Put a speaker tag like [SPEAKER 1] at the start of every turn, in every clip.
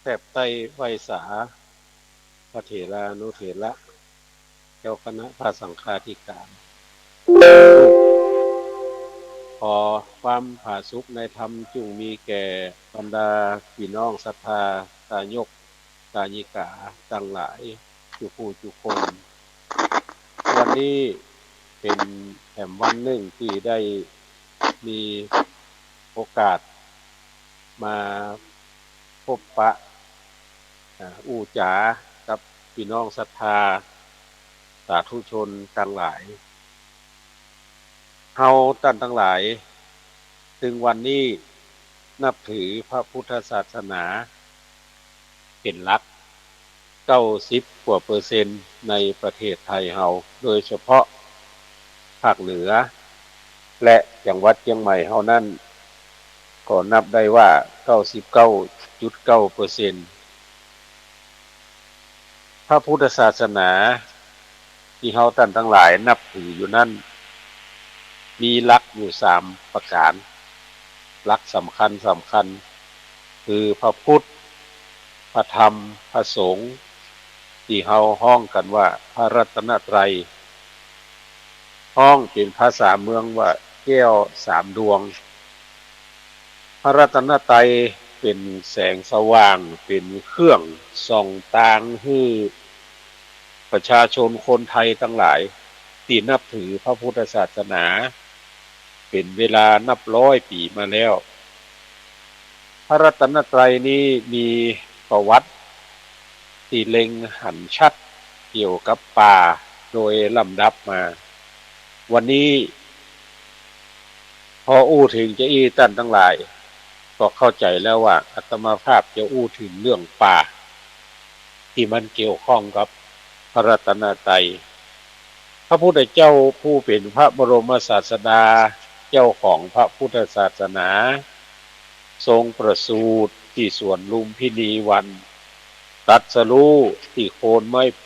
[SPEAKER 1] แทบไต้ไวสาพระเถรานุเถระเจ้าคณะพระสังฆาธิการขอความผาสุกในธรรมจุงมีแก่บรรดาพี่น้องศรัทธาตายกตายิกาตั้งหลายจุผู้จุคนวันนี้เป็นแห่มวันหนึ่งที่ได้มีโอกาสมาพบปะอู้จ๋ากับพี่น้องศรัทธาสาธุชนทั้งหลายเฮาท่านทั้งหลายถึงวันนี้นับถือพระพุทธศาสนาเป็นหลัก90 กว่าเปอร์เซ็นต์ในประเทศไทยเฮาโดยเฉพาะภาคเหนือและจังหวัดเชียงใหม่เฮานั้นก็นับได้ว่า99.9%พระพุทธศาสนาที่เฮาท่านทั้งหลายนับถืออยู่นั้นมีหลักอยู่3ประการหลักสำคัญคือพระพุทธพระธรรมพระสงฆ์ที่เฮาฮ้องกันว่าพระรัตนตรัยฮ้องเป็นภาษาเมืองว่าแก้ว3 ดวงพระรัตนตรัยเป็นแสงสว่างเป็นเครื่องส่องตางให้ประชาชนคนไทยทั้งหลายที่นับถือพระพุทธศาสนาเป็นเวลานับร้อยปีมาแล้วพระรัตนตรัยนี้มีประวัติที่เล็งหันชัดเกี่ยวกับป่าโดยลำดับมาวันนี้พออู้ถึงจะอี้ท่านทั้งหลายก็เข้าใจแล้วว่าอาตมาภาพจะอู้ถึงเรื่องป่าที่มันเกี่ยวข้องกับพระรัตนตรัยพระพุทธเจ้าผู้เป็นพระบรมศาสดาเจ้าของพระพุทธศาสนาทรงประสูติที่สวนลุมพินีวันตรัสรู้ที่โคนไม้โพ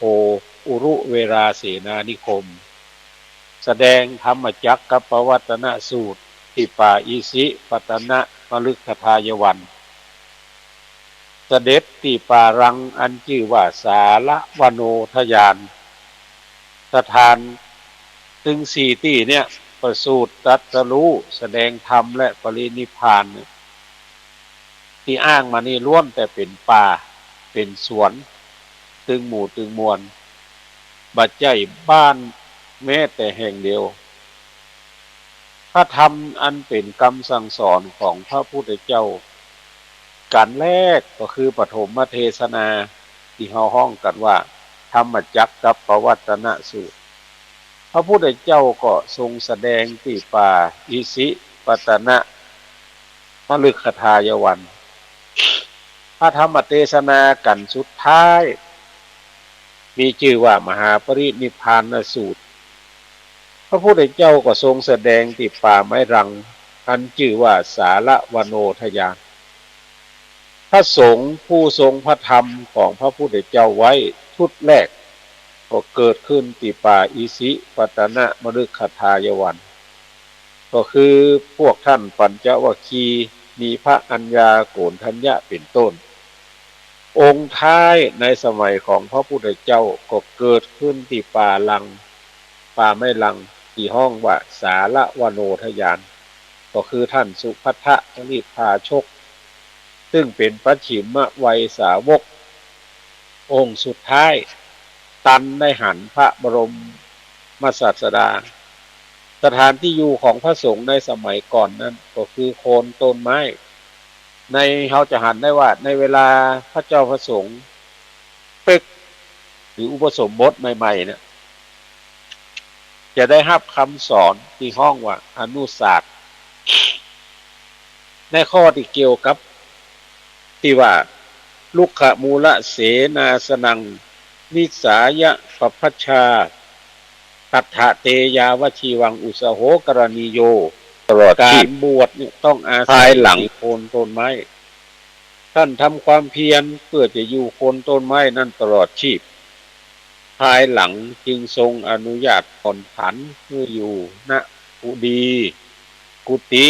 [SPEAKER 1] อุรุเวราเสนานิคมแสดงธรรมจักรกับปวัตนสูตรที่ป่าอิสิปตนะมฤคทายวันเสด็จที่ป่ารังอันชื่อว่าสาละวโนทยานสถานถึง4 ที่เนี่ยประสูติตรัสรู้แสดงธรรมและปรินิพพานที่อ้างมานี่ล้วนแต่เป็นป่าเป็นสวนตึงหมู่ตึงมวลบัดใจบ้านแม้แต่แห่งเดียวพระธรรมอันเป็นคำสั่งสอนของพระพุทธเจ้าการแรกก็คือปฐมเทศนาที่เฮาฮ้องกันว่าธรรมจักรกับปวัตตนสูตรพระพุทธเจ้าก็ทรงแสดงที่ป่าอิสิปตนะมฤคทายวันพระธรรมเทศนากันสุดท้ายมีชื่อว่ามหาปรินิพพานสูตรพระพุทธเจ้าก็ทรงแสดงที่ป่าไม้รังอันชื่อว่าสาละวโนทยานพระสงฆ์ผู้ทรงพระธรรมของพระพุทธเจ้าไว้ชุดแรกก็เกิดขึ้นที่ป่าอิสิปตนะมฤคทายวันก็คือพวกท่านปัญจวัคคีย์มีพระอัญญาโกณฑัญญะเป็นต้นองค์ท้ายในสมัยของพระพุทธเจ้าก็เกิดขึ้นที่ป่าลังป่าไม่ลังที่ห้องว่าสาละวโนทยานก็คือท่านสุภัททนิพาชกซึ่งเป็นปัจฉิมวัยสาวกองค์สุดท้ายตันได้หันพระบรมศาสดาสถานที่อยู่ของพระสงฆ์ในสมัยก่อนนั้นก็คือโคนต้นไม้ในเขาจะหันได้ว่าในเวลาพระเจ้าพระสงฆ์ตึกหรืออุปสมบทใหม่ๆเนี่ยจะได้รับคำสอนที่ห้องว่าอนุศาสตร์ในข้อที่เกี่ยวกับที่ว่าลุกขมูลเสนาสนังนิสายะปพัชชาตัทธะเตยาวชีวังอุสโหกรณีโยตลอดการบวชเนี่ยต้องอาศัยหลังโคนต้นไม้ท่านทำความเพียรเพื่อจะอยู่โคนต้นไม้นั่นตลอดชีพภายหลังจึงทรงอนุญาตผ่อนผันเพื่ออยู่ณกุดีกุฏิ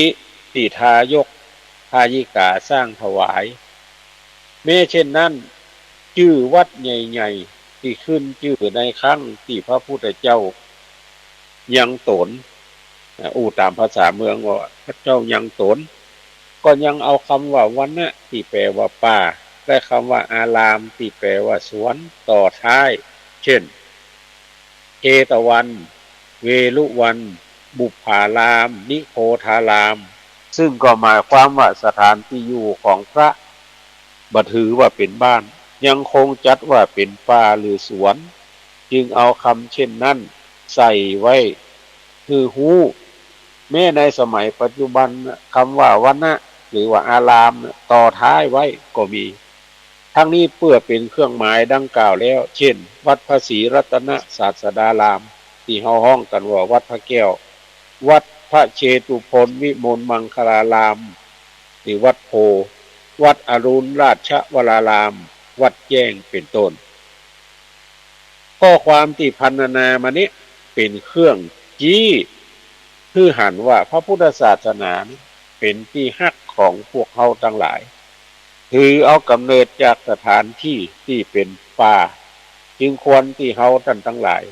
[SPEAKER 1] ที่ทายกทายิกาสร้างถวาย แม้เช่นนั้นชื่อวัดใหญ่ๆที่ขึ้นชื่อในครั้งที่พระพุทธเจ้ายังตนตามภาษาเมืองว่าพระเจ้ายังตนก็ยังเอาคำว่าวันนะที่แปลว่าป่าและคำว่าอารามที่แปลว่าสวนต่อท้ายเช่นเอตวันเวลุวันบุพารามนิโคธารามซึ่งก็หมายความว่าสถานที่อยู่ของพระบ่ถือว่าเป็นบ้านยังคงจัดว่าเป็นป่าหรือสวนจึงเอาคำเช่นนั้นใส่ไว้คือหูแม้ในสมัยปัจจุบันคำว่าวันนะหรือว่าอารามต่อท้ายไว้ก็มีทั้งนี้เพื่อเป็นเครื่องหมายดังกล่าวแล้วเช่นวัดพระศรีรัตนศาสดารามที่เฮาฮ้องกันว่าวัดพระแก้ววัดพระเชตุพนวิมลมังคลารามหรือวัดโพวัดอรุณราชวรารามวัดแจ้งเป็นต้นข้อความที่พรรณนามานี้เป็นเครื่องจี้คือหันว่าพระพุทธศาสนาเป็นที่ฮักของพวกเฮาทั้งหลายถือเอากำเนิดจากสถานที่ที่เป็นป่าจึงควรที่เฮาท่านทั้งหลาย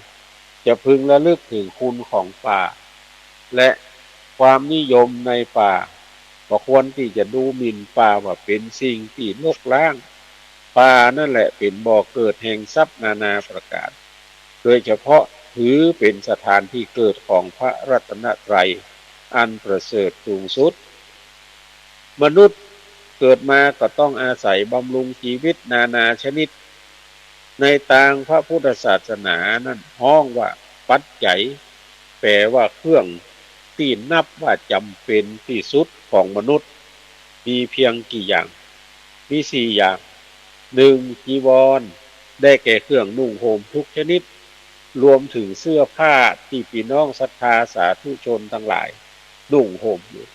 [SPEAKER 1] จะพึงระลึกถึงคุณของป่าและความนิยมในป่าก็ควรที่จะดูหมิ่นป่าว่าเป็นสิ่งที่ลกล้างป่านั่นแหละเป็นบ่อเกิดแห่งทรัพย์นานาประการโดยเฉพาะถือเป็นสถานที่เกิดของพระรัตนตรัยอันประเสริฐสูงสุดมนุษย์เกิดมาก็ต้องอาศัยบำรุงชีวิตนานาชนิดในทางพระพุทธศาสนานั้นห้องว่าปัจจัยแปลว่าเครื่องที่นับว่าจำเป็นที่สุดของมนุษย์มีเพียงกี่อย่างมี4อย่าง1จีวรได้แก่เครื่องนุ่งห่มทุกชนิดรวมถึงเสื้อผ้าที่พี่น้องศรัทธาสาธุชนทั้งหลายนุ่งห่มอยู่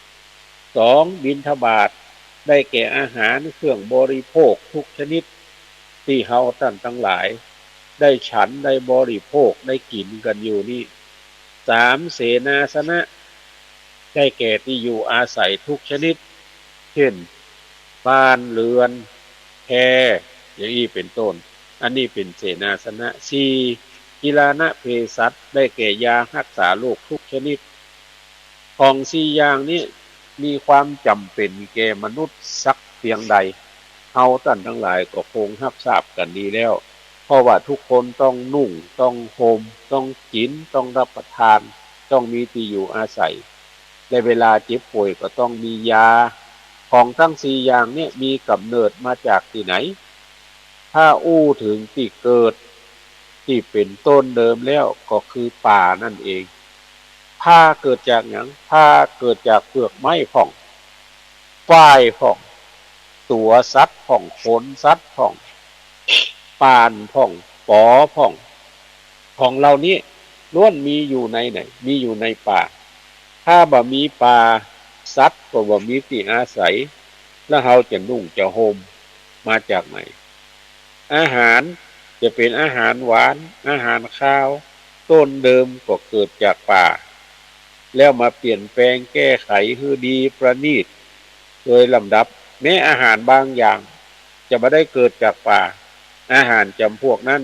[SPEAKER 1] 2บิณฑบาตได้แก่อาหารเครื่องบริโภคทุกชนิดที่เฮาท่านทั้งหลายได้ฉันได้บริโภคได้กินกันอยู่นี่3เสนาสนะได้แก่ที่อยู่อาศัยทุกชนิดเช่นบ้านเรือนแพอย่างนี้เป็นต้นอันนี้เป็นเสนาสนะ4กีฬานะเภสัชได้แก่ยารักษาโรคทุกชนิดของ4อย่างนี้มีความจำเป็นแก่มนุษย์สักเพียงใดเฮาท่านทั้งหลายก็คงรับทราบกันดีแล้วเพราะว่าทุกคนต้องนุ่งต้องห่มต้องกินต้องรับประทานต้องมีที่อยู่อาศัยในเวลาเจ็บป่วยก็ต้องมียาของทั้ง4อย่างนี้มีกำเนิดมาจากที่ไหนถ้าอู้ถึงที่เกิดที่เป็นต้นเดิมแล้วก็คือป่านั่นเองผ้าเกิดจากหยังผ้าเกิดจากเปลือกไม้ผ่องฝ้ายผ่องตัวสัตว์ผ่องขนสัตว์ผ่องป่านผ่องปอผ่องของเรานี้ล้วนมีอยู่ในไหนมีอยู่ในป่าถ้าบ่มีป่าสัตว์ก็บ่มีที่อาศัยแล้วเราจะนุ่งจะห่มมาจากไหนอาหารจะเป็นอาหารหวานอาหารข้าวต้นเดิมก็เกิดจากป่าแล้วมาเปลี่ยนแปลงแก้ไขให้ดีประณีตโดยลำดับแม้อาหารบางอย่างจะไม่ได้เกิดจากป่าอาหารจำพวกนั้น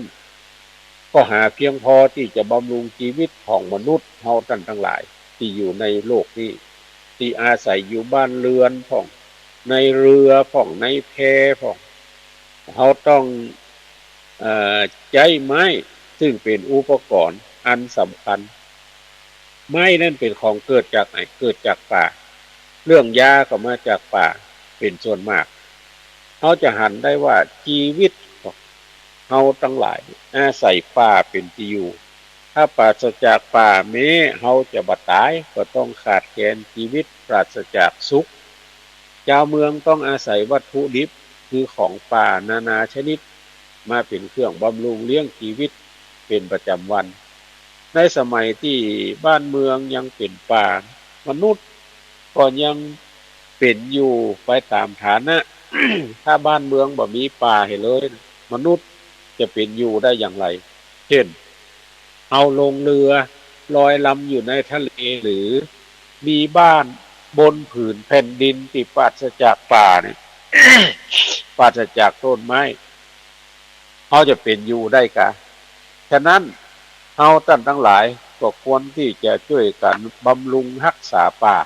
[SPEAKER 1] ก็หาเพียงพอที่จะบำรุงชีวิตของมนุษย์เฮาท่านทั้งหลายที่อยู่ในโลกนี้ที่อาศัยอยู่บ้านเรือนผ่องในเรือผ่องในแพผ่องเขาต้องใช้ไม้ซึ่งเป็นอุปกรณ์อันสำคัญไม้นั่นเป็นของเกิดจากไหนเกิดจากป่าเรื่องยาก็มาจากป่าเป็นส่วนมากเขาจะหันได้ว่าชีวิตเฮาทั้งหลายอาศัยป่าเป็นที่อยู่ถ้าปราศจากป่าแม้เฮาจะบัดตายก็ต้องขาดแคลนชีวิตปราศจากสุขชาวเมืองต้องอาศัยวัตถุดิบคือของป่านานาชนิดมาเป็นเครื่องบำรุงเลี้ยงชีวิตเป็นประจำวันในสมัยที่บ้านเมืองยังเป็นป่ามนุษย์ก็ยังเป็นอยู่ไปตามฐานะ ถ้าบ้านเมืองบ่มีป่าให้เลยมนุษย์จะเป็นอยู่ได้อย่างไรเช่นเอาลงเรือลอยลำอยู่ในทะเลหรือมีบ้านบนผืนแผ่นดินที่ปราศจากป่าเนี่ย ปราศจากต้นไม้เขาจะเป็นอยู่ได้กะฉะนั้นเฮาท่านทั้งหลายก็ควรที่จะช่วยกันบำรุงรักษาป่า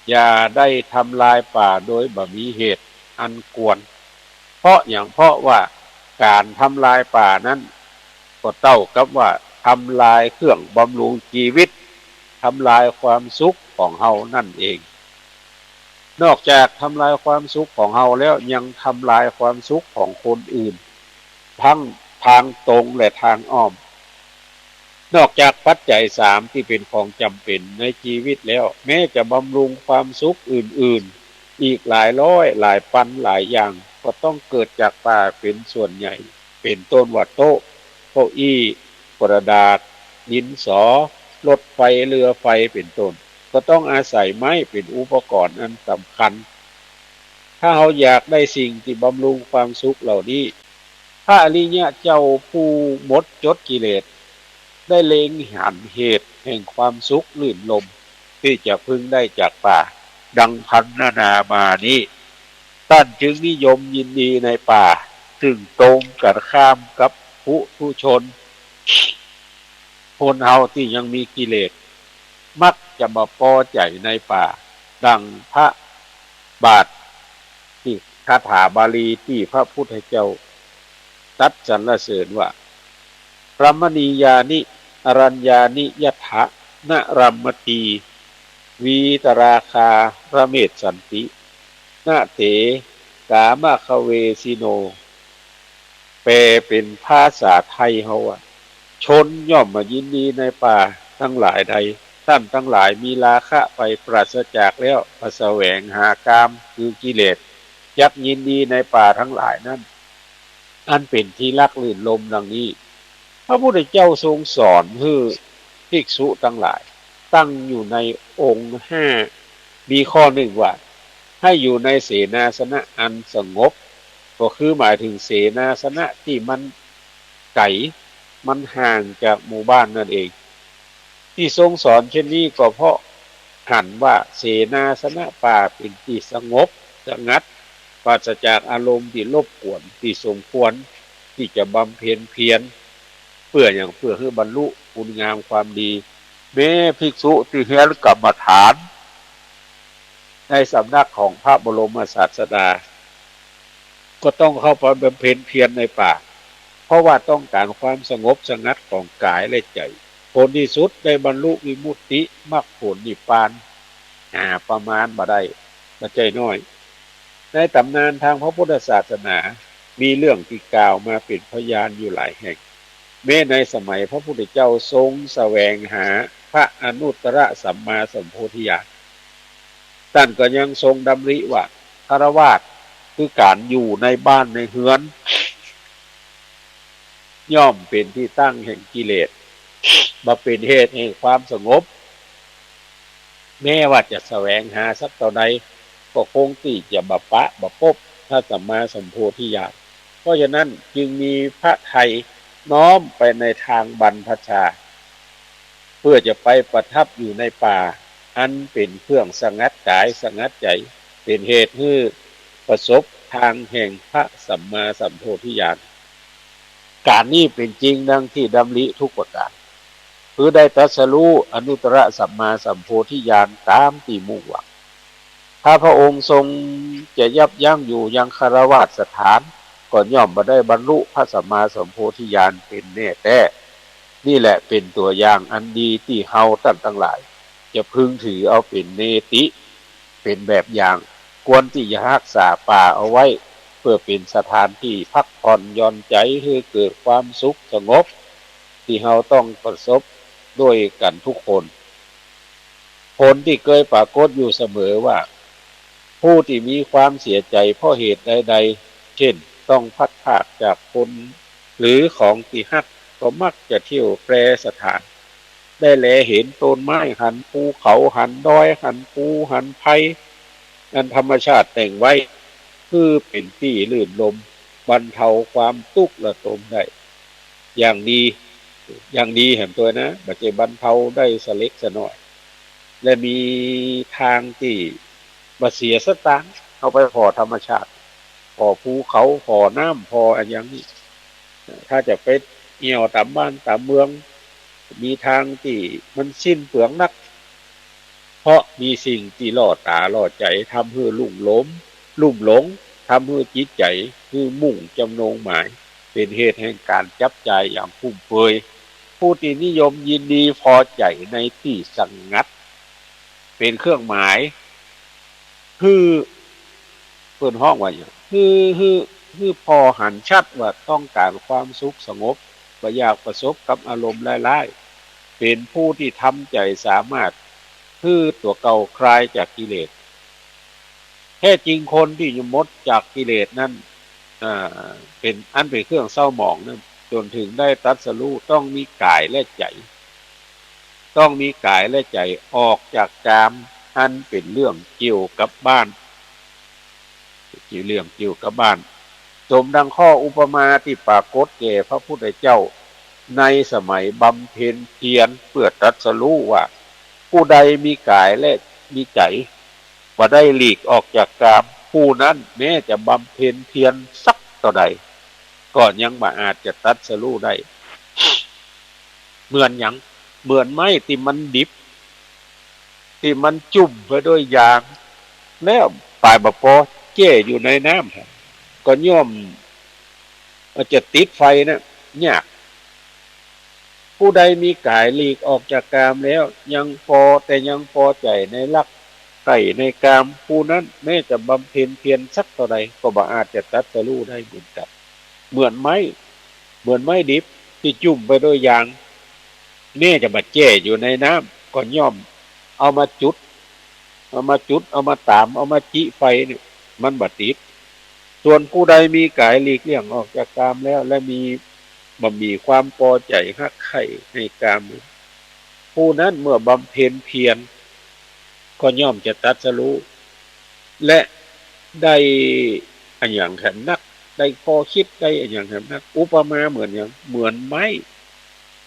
[SPEAKER 1] อย่าได้ทำลายป่าโดยบ่มีเหตุอันควรเพราะว่าการทำลายป่านั้นก็เท่ากับว่าทำลายเครื่องบำรุงชีวิตทำลายความสุขของเฮานั่นเองนอกจากทำลายความสุขของเฮาแล้วยังทำลายความสุขของคนอื่นทั้งทางตรงและทางอ้อมนอกจากปัจจัยสามที่เป็นของจำเป็นในชีวิตแล้วแม้จะบำรุงความสุขอื่นๆอีกหลายร้อยหลายพันหลายอย่างก็ต้องเกิดจากป่าเป็นส่วนใหญ่เป็นต้นว่าโต๊ะเก้าอี้กระดาษดินสอรถไฟเรือไฟเป็นต้นก็ต้องอาศัยไม้เป็นอุปกรณ์อันสำคัญถ้าเราอยากได้สิ่งที่บำรุงความสุขเหล่านี้พระอริยะเจ้าผู้หมดจดกิเลสได้เล็งเห็นเหตุแห่งความสุขลื่นลมที่จะพึงได้จากป่าดังพันนามานี้ท่านจึงนิยมยินดีในป่าซึ่งตรงกันข้ามกับผู้ชนคนเฮาที่ยังมีกิเลสมักจะมาพอใจในป่าดังพระบาทที่คาถาบาลีที่พระพุทธเจ้าตรัสสรรเสริญว่าพระมณียานิอรัญญานิยถะนรัมมตีวีตราคาระเมศสันตินาเถกามะคะเวสิโนแปลเป็นภาษาไทยเฮาว่าชนย่อมมายินดีในป่าทั้งหลายใดท่านทั้งหลายมีราคะไปปราศจากแล้วมาแสวงหากามคือกิเลสยักยินดีในป่าทั้งหลายนั้นอันเป็นที่รักลื่นลมดังนี้พระพุทธเจ้าทรงสอนให้ภิกษุทั้งหลายตั้งอยู่ในองค์ห้ามีข้อหนึ่งว่าให้อยู่ในเสนาสนะอันสงบก็คือหมายถึงเสนาสนะที่มันไกลมันห่างจากหมู่บ้านนั่นเองที่ทรงสอนเช่นนี้ก็เพราะหันว่าเสนาสนะป่าเป็นที่สงบสงัดปราศจากอารมณ์ที่รบกวนที่สมควรที่จะบำเพ็ญเพียรเพื่อให้บรรลุคุณงามความดีแม้ภิกษุที่เฮียนกรรมฐานในสำนักของพระบรมศาสดาก็ต้องเข้าไปบำเพ็ญเพียรในป่าเพราะว่าต้องการความสงบสงัดของกายและใจผลที่สุดได้บรรลุวิมุตติมรรคผลนิพพานประมาณบ่ได้บ่ใจน้อยในตำนานทางพระพุทธศาสนามีเรื่องที่กล่าวมาเป็นพยานอยู่หลายแห่งแม้ในสมัยพระพุทธเจ้าทรงแสวงหาพระอนุตตรสัมมาสัมโพธิญาณท่านก็ยังทรงดำริว่าฆราวาสคือการอยู่ในบ้านในเฮือนย่อมเป็นที่ตั้งแห่งกิเลสมาเป็นเหตุแห่งความสงบแม้ว่าจะแสวงหาสักเท่าใดก็คงที่จะบปะบพบพระสัมมาสัมโพธิญาณเพราะฉะนั้นจึงมีพระไทยน้อมไปในทางบรรพชาเพื่อจะไปประทับอยู่ในป่าอันเป็นเครื่องสงัดกายสงัดใจเป็นเหตุให้ประสบทางแห่งพระสัมมาสัมโพธิญาณการนี้เป็นจริงดังที่ดำริทุกประการคือได้ตรัสรู้อนุตตรสัมมาสัมโพธิญาณตามที่มุ่งหวังถ้าพระองค์ทรงจะยับยั้งอยู่ยังคฤหัสถสถานก่อนย่อมมาได้บรรลุพระสัมมาสัมโพธิญาณเป็นแน่แท้นี่แหละเป็นตัวอย่างอันดีที่เฮาท่านทั้งหลายจะพึงถือเอาเป็นเนติเป็นแบบอย่างควรที่จะรักษาป่าเอาไว้เพื่อเป็นสถานที่พักผ่อนหย่อนใจให้เกิดความสุขสงบที่เฮาต้องประสบด้วยกันทุกคนผลที่เคยปรากฏอยู่เสมอว่าผู้ที่มีความเสียใจเพราะเหตุใดๆเช่นต้องพัดพรากจากคนหรือของที่ฮักก็มักจะเที่ยวแปรสถานได้แลเห็นต้นไม้หันภูเขาหันดอยหันภูหันไผ่อันธรรมชาติแต่งไว้คือเป็นที่ลื่นลมบรรเทาความทุกข์ระทมได้อย่างดีเห็นตัวนะบัจเจบรรเทาได้สเล็กสน้อยและมีทางที่บ่เสียสตางค์เอาไปพอธรรมชาติพ พอภูเขาพอน้ำพออันอย่างนี้ถ้าจะไปเหี่ยวตามบ้านตามเมืองมีทางที่มันสิ้นเปลืองนักเพราะมีสิ่งที่ล่อตาล่อใจทำให้ลุ่มหลงทำให้จิตใจคือมุ่งจำนงหมายเป็นเหตุแห่งการจับใจายอย่างฟุ่มเฟือยผู้ที่นิยมยินดีพอใจในที่สงัดเป็นเครื่องหมายคือเปิดห้องว่าอย่างคือพอหันชัดว่าต้องการความสุขสงบบ่อยากประสบกับอารมณ์ร้ายๆเป็นผู้ที่ทำใจสามารถคือตัวเก่าคลายจากกิเลสแท้จริงคนที่ยมดจากกิเลสนั้นเป็นเครื่องเศร้าหมองนั้นจนถึงได้ตรัสรู้ต้องมีกายและใจต้องมีกายและใจออกจากกามอันเป็นเรื่องเกี่ยวกับบ้านสมดังข้ออุปมาที่ปรากฏแก่พระพุทธเจ้าในสมัยบำเพ็ญเพียรเพื่อตรัสรู้ว่าผู้ใดมีกายและมีใจบ่ได้หลีกออกจากกามผู้นั้นแม้จะบำเพ็ญเพียรสักเท่าใดก็ยังบ่อาจจะตรัสรู้ได้เหมือนหยังเหมือนไม้ที่มันดิบที่มันจุ่มไปด้วยยางแล้วปลายบ่พอแก้อยู่ในน้ำก็ย่อมจะติดไฟนะยากผู้ใดมีกายหลีกออกจากกามแล้วยังพอใจในลักใส่ในกามผู้นั้นแม้จะบำเพ็ญเพียรสักเท่าใดก็บ่อาจจะตรัสรู้ได้เหมือนกันเหมือนไม้ดิบที่จุ่มไปด้วยยางแม้จะมาแก้อยู่ในน้ำก็ย่อมเอามาจุดเอามาตามเอามาจิไฟเนี่ยมันบ่ติดส่วนผู้ใดมีกายหลีกเลี่ยงออกจากกามแล้วและมีความพอใจฮักใคร่ในกามผู้นั้นเมื่อบำเพ็ญเพียรก็ย่อมจะตรัสรู้และได้อันอย่างแถมนักได้พอคิดได้อันอย่างแถมนักอุปมาเหมือนไม้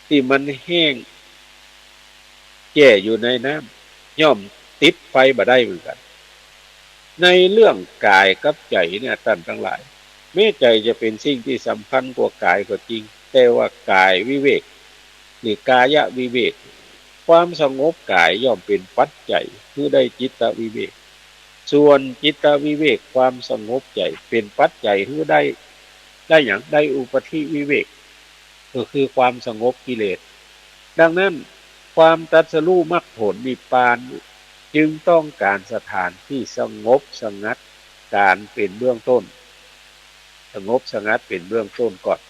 [SPEAKER 1] ที่มันแห้งแก่อยู่ในน้ำย่อมติดไฟบ่ได้เหมือนกันในเรื่องกายกับใจเนี่ยท่านทั้งหลายแม้ใจจะเป็นสิ่งที่สำคัญกว่ากายก็จริงแต่ว่ากายวิเวกหรือกายะวิเวกความสงบกายย่อมเป็นปัจจัยคือได้จิตวิเวกส่วนจิตวิเวกความสงบใจเป็นปัจจัยคือได้อย่างได้อุปธิวิเวกก็คือความสงบกิเลสดังนั้นความตรัสรู้มรรคผลนิพพานจึงต้องการสถานที่สงบสงัดการเป็นเบื้องต้นสงบสงัดเป็นเบื้องต้นก่อน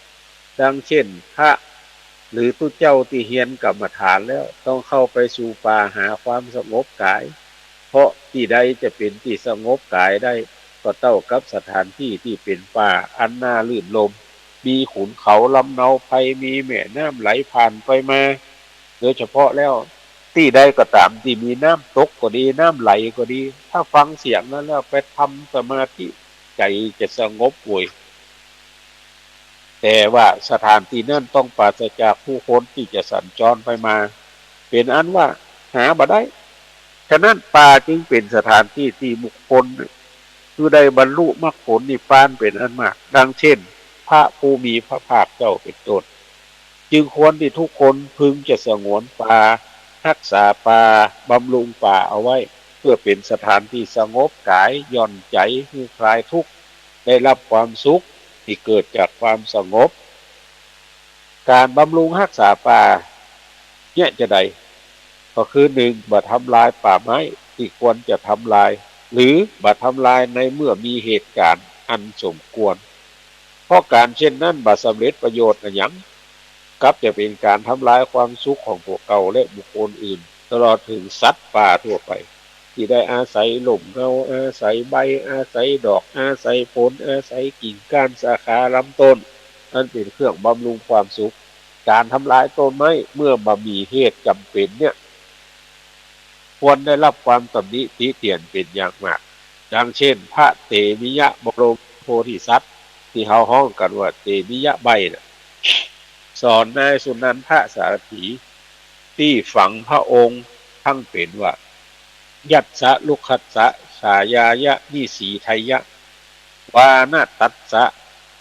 [SPEAKER 1] ดังเช่นพระหรือตุเจ้าที่เฮียนกรรมฐานแล้วต้องเข้าไปสู่ป่าหาความสงบกายเพราะที่ใดจะเป็นที่สงบกายได้ก็เท่ากับสถานที่ที่เป็นป่าอันน่าลื่นลมมีขุนเขาลำเนาไพมีแม่น้ำไหลผ่านไปมาโดยเฉพาะแล้วที่ใดก็ตามที่มีน้ำตกก็ดีน้ำไหลก็ดีถ้าฟังเสียงนั้นแล้วไปทำสมาธิใจจะสงบป่วยแต่ว่าสถานที่นั้นต้องปราศจากผู้คนที่จะสัญจรไปมาเป็นอันว่าหาบ่ได้ฉะนั้นป่าจึงเป็นสถานที่ที่บุคคลคือได้บรรลุมรรคผลนิพพานเป็นอันมากดังเช่นพระผู้มีพระภาคเจ้าเป็นต้นจึงควรที่ทุกคนพึงจะสงวนป่ารักษาป่าบำรุงป่าเอาไว้เพื่อเป็นสถานที่สงบกายหย่อนใจให้คลายทุกข์ได้รับความสุขที่เกิดจากความสงบการบำรุงรักษาป่าเนี่ยจะใดก็คือหนึ่งบ่ทำลายป่าไม้ที่ควรจะทำลายหรือบ่ทำลายในเมื่อมีเหตุการณ์อันสมควรเพราะการเช่นนั้นบ่สำเร็จประโยชน์อะไรอย่างกับจะเป็นการทำลายความสุขของพวกเก่าและบุคคลอื่นตลอดถึงสัตว์ป่าทั่วไปที่ได้อาศัยลมเงาอาศัยใบอาศัยดอกอาศัยผลอาศัยกิ่งก้านสาขาลำต้นอันเป็นเครื่องบำรุงความสุขการทำลายต้นไม้เมื่อบ่มีเหตุจำเป็นเนี่ยควรได้รับความตำหนิติเตียนเป็นอย่างมากดังเช่นพระเตมิยะบรมโพธิสัตว์ที่เขาฮ้องกันว่าเตมิยะใบนะสอนนายสุนันทสารถีที่ฝังพระองค์ทั้งเป็นว่ายัตสะลุคัสสะสายายะนิสีไทยะ วานาตัสสะ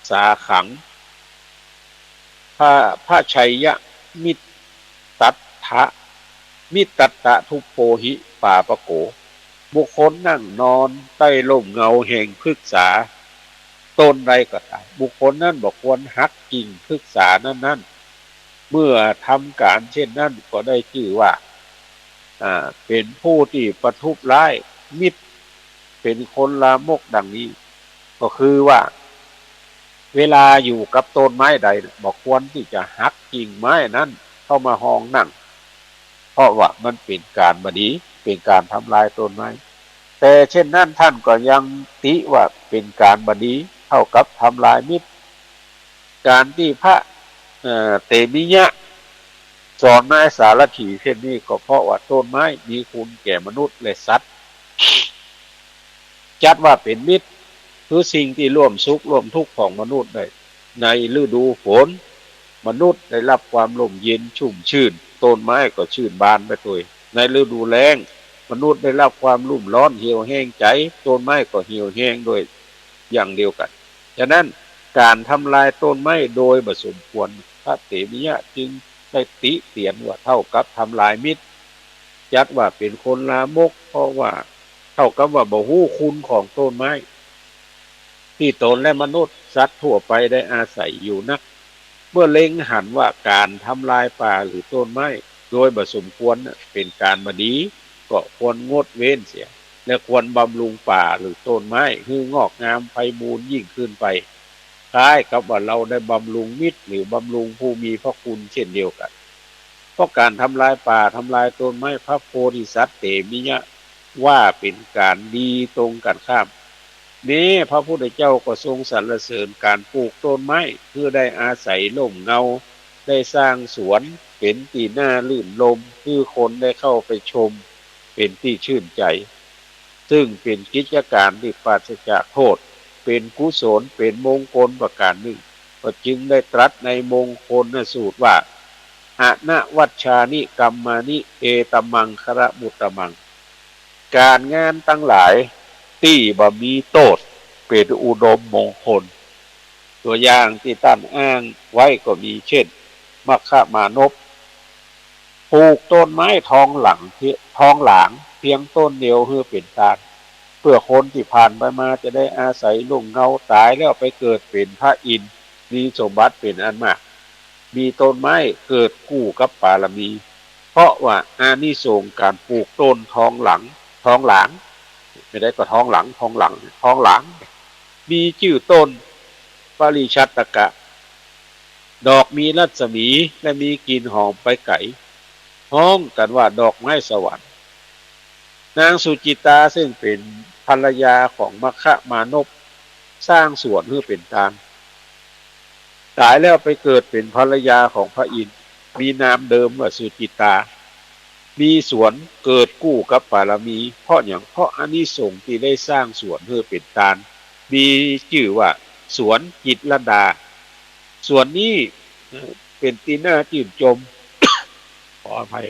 [SPEAKER 1] สาขังพระชัยยะมิตตัตถะมิตตัตตะทุปโปหิปาปะโกบุคคลนั่งนอนใต้ร่มเงาแห่งพฤกษาต้นใดก็ตามบุคคลนั้นบอกควรหักกิ่งพฤกษานั้นเมื่อทำการเช่นนั้นก็ได้ชื่อว่าเป็นผู้ที่ประทุษร้ายมิตรเป็นคนลามกดังนี้ก็คือว่าเวลาอยู่กับต้นไม้ใดบอกควรที่จะหักกิ่งไม้นั้นเข้ามาห้องนั่งเพราะว่ามันเป็นการบดีเป็นการทำลายต้นไม้แต่เช่นนั้นท่านก็ยังติว่าเป็นการบดีเท่ากับทำลายมิตรการที่พระเตมิยะสอนนายสารถีเช่นนี้ก็เพราะว่าต้นไม้มีคุณแก่มนุษย์และสัตว์จัดว่าเป็นมิตรคือสิ่งที่ร่วมสุขร่วมทุกข์ของมนุษย์ได้ในฤดูฝนมนุษย์ได้รับความร่มเย็นชุ่มชื่นต้นไม้ก็ชื่นบานไปด้วยในฤดูแล้งมนุษย์ได้รับความรุ่มร้อนเหี่ยวแห้งใจต้นไม้ก็เหี่ยวแห้งโดยอย่างเดียวกันฉะนั้นการทำลายต้นไม้โดยบ่สมควรพระเถมิยะจึงได้ติเตียนว่าเท่ากับทำลายมิตรจัดว่าเป็นคนลามกเพราะว่าเท่ากับว่าบ่ฮู้คุณของต้นไม้ที่ตนและมนุษย์สัตว์ทั่วไปได้อาศัยอยู่นักเมื่อเล็งหันว่าการทำลายป่าหรือต้นไม้โดยบ่สมควรเป็นการบดีก็ควรงดเว้นเสียและควรบำรุงป่าหรือต้นไม้ให้งอกงามไพบูลย์ยิ่งขึ้นไปคล้ายกับว่าเราได้บำรุงมิตรหรือบำรุงผู้มีพระคุณเช่นเดียวกันเพราะการทำลายป่าทำลายต้นไม้พระโพธิสัตว์เตมิยะว่าเป็นการดีตรงกันข้ามนี้พระพุทธเจ้าก็ทรงสรรเสริญการปลูกต้นไม้เพื่อได้อาศัยร่มเงาได้สร้างสวนเป็นที่น่าลื่นลมคือคนได้เข้าไปชมเป็นที่ชื่นใจซึ่งเป็นกิจการที่ปราศจากโทษเป็นกุศลเป็นมงคลประการหนึ่งก็จึงได้ตรัสในมงคลสูตรว่าอะนะวัชชานิกรรมานิเอตมังคระมุตตมังการงานตั้งหลายที่บ่มีโทษเป็นอุดมมงคลตัวอย่างที่ท่านอ้างไว้ก็มีเช่นมัคคะมานพปลูกต้นไม้ทองหลางเพียงต้นเดียวเพื่อเป็นทานเพื่อคนที่ผ่านไปมาจะได้อาศัยร่มเงาตายแล้วไปเกิดเป็นพระอินทร์มีสมบัติเป็นอันมากมีต้นไม้เกิดคู่กับปารมีเพราะว่าอานิสงส์การปลูกต้นทองหลางไม่ได้ก็ทองหลังมีชื่อต้นปริชัตตกะดอกมีรัศมีและมีกลิ่นหอมไปไก่ห้องกันว่าดอกไม้สวรรค์นางสุจิตาซึ่งเป็นภรรยาของมัคคะมานพสร้างสวนเพื่อเป็นทานตายแล้วไปเกิดเป็นภรรยาของพระอินทร์มีนามเดิมว่าสุจิตามีสวนเกิดกู้กับปารมีเพราะอานิสงส์ที่ได้สร้างสวนเพื่อเป็นทานมีชื่อว่าสวนจิตรลดาสวนนี้เป็นที่น่าชื่นชมขออภัย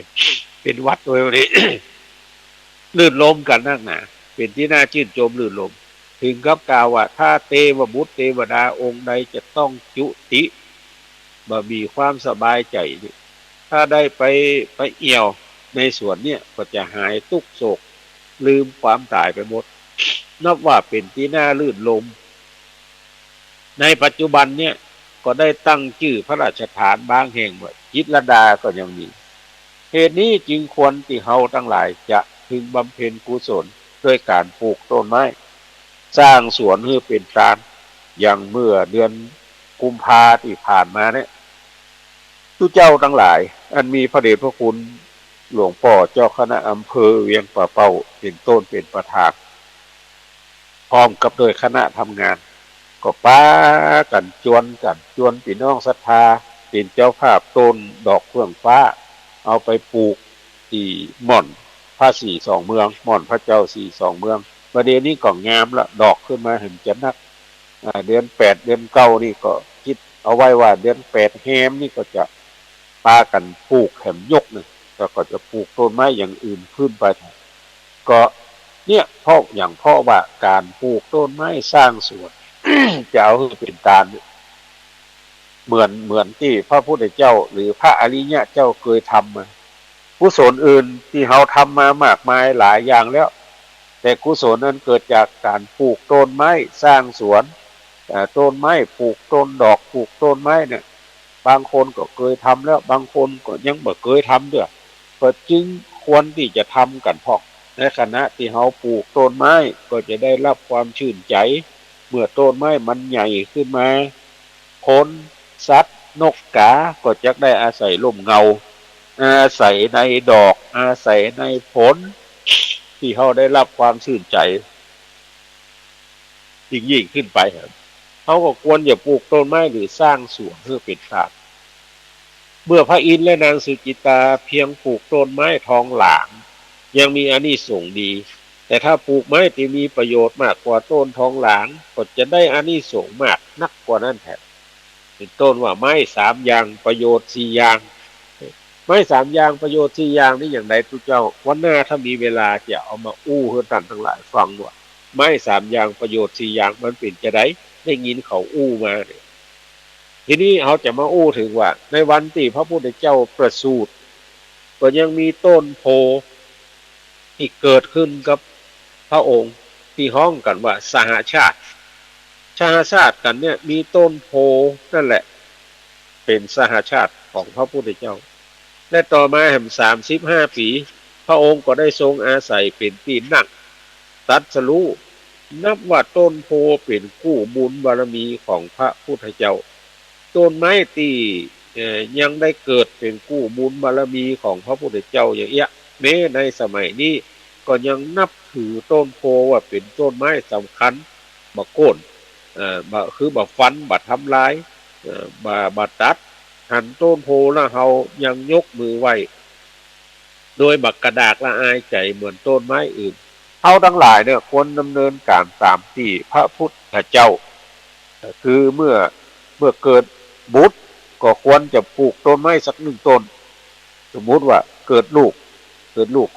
[SPEAKER 1] เป็นวัดโดยวันนี้ ลื่นลมกันนักหนาเป็นที่น่าชื่นชมลื่นลมถึงกับกล่าวว่าถ้าเทวบุตรเทวดาองค์ใดจะต้องจุติบ่มีความสบายใจถ้าได้ไปเอี่ยวในสวนเนี่ยก็จะหายทุกโศกลืมความตายไปหมดนับว่าเป็นที่น่าลื่นลมในปัจจุบันเนี่ยก็ได้ตั้งชื่อพระราชฐานบางแห่งว่าจิตรลดาก็ยังมีเหตุนี้จึงควรที่เฮาทั้งหลายจะพึงบำเพ็ญกุศลด้วยการปลูกต้นไม้สร้างสวนเพื่อเป็นทานอย่างเมื่อเดือนกุมภาที่ผ่านมาเนี่ยทุกเจ้าทั้งหลายอันมีพระเดชพระคุณหลวงพ่อเจ้าคณะอำเภอเวียงป่าเป้าเป็นต้นเป็นประธานพร้อมกับโดยคณะทำงานก็ป้ากันจวนพี่น้องศรัทธาเป็นเจ้าภาพต้นดอกเฟื่องฟ้าเอาไปปลูกที่ม่อนพระสี่สองเมืองม่อนพระเจ้าสี่สองเมืองประเดี๋ยวนี้ก็งามละดอกขึ้นมาเห็นจะนักเดือน8เดือน9นี่ก็คิดเอาไว้ว่าเดือน8แฮมนี่ก็จะปากันปลูกแหมยกนึงก็จะปลูกต้นไม้อย่างอื่นขึ้นไปก็เนี่ยเพราะว่าการปลูกต้นไม้สร้างสวน จะเอาให้เป็นตาลเหมือนที่พระพุทธเจ้าหรือพระอริยะเจ้าเคยทำมากุศลอื่นที่เราทำมามากมายหลายอย่างแล้วแต่กุศลนั้นเกิดจากการปลูกต้นไม้สร้างสวนต้นไม้ปลูกต้นดอกปลูกต้นไม้เนี่ยบางคนก็เคยทำแล้วบางคนก็ยังไม่เคยทำด้วยก็จึงควรที่จะทำกันพอกในขณะที่เราปลูกต้นไม้ก็จะได้รับความชื่นใจเมื่อต้นไม้มันใหญ่ขึ้นมาคนสัตว์นกกาก็จะได้อาศัยร่มเงาอาศัยในดอกอาศัยในผลที่เขาได้รับความชื่นใจยิ่งขึ้นไปครับเขาก็ควรอย่าปลูกต้นไม้หรือสร้างสวนเพื่อเป็นทางเมื่อพระอินทร์และนางสุจิตาเพียงปลูกต้นไม้ทองหลางยังมีอานิสงส์ดีแต่ถ้าปลูกไม้ที่มีประโยชน์มากกว่าต้นทองหลางก็จะได้อานิสงส์มากนักกว่านั้นแทนเป็นต้นว่าไม้สามอย่างประโยชน์สี่อย่างไม้สามอย่างประโยชน์สี่อย่างนี่อย่างไรทุกเจ้าวันหน้าถ้ามีเวลาจะเอามาอู้ให้ท่านทั้งหลายฟังว่าไม้สามอย่างประโยชน์สี่อย่างมันเป็นจะได้ยินเขาอู้มาเนี่ยทีนี้เขาจะมาอู้ถึงว่าในวันที่พระพุทธเจ้าประสูติก็ยังมีต้นโพที่เกิดขึ้นกับพระองค์ที่ห้องกันว่าสหชาติกันเนี่ยมีต้นโพนั่นแหละเป็นสหชาติของพระพุทธเจ้าและต่อมาแห่ง35 ปีพระองค์ก็ได้ทรงอาศัยเป็นที่นั่งตรัสรู้นับว่าต้นโพเป็นกู้บุญบารมีของพระพุทธเจ้าต้นไม้ที่ยังได้เกิดเป็นกู้บุญบารมีของพระพุทธเจ้าอย่างเงี้ยแม้ในสมัยนี้ก็ยังนับถือต้นโพว่าเป็นต้นไม้สำคัญบ่โค่นคือบ่ฟันบ่ทำลายบ่ตัดหันต้นโพแล้วเฮายังยกมือไหว้โดยบักกระดากละอายใจเหมือนต้นไม้อื่นเฮาทั้งหลายเนี่ยควรดำเนินการตามที่พระพุทธเจ้าคือเมื่อเกิดบุตรก็ควรจะปลูกต้นไม้สักหนึ่งต้นสมมุติว่าเกิดลูก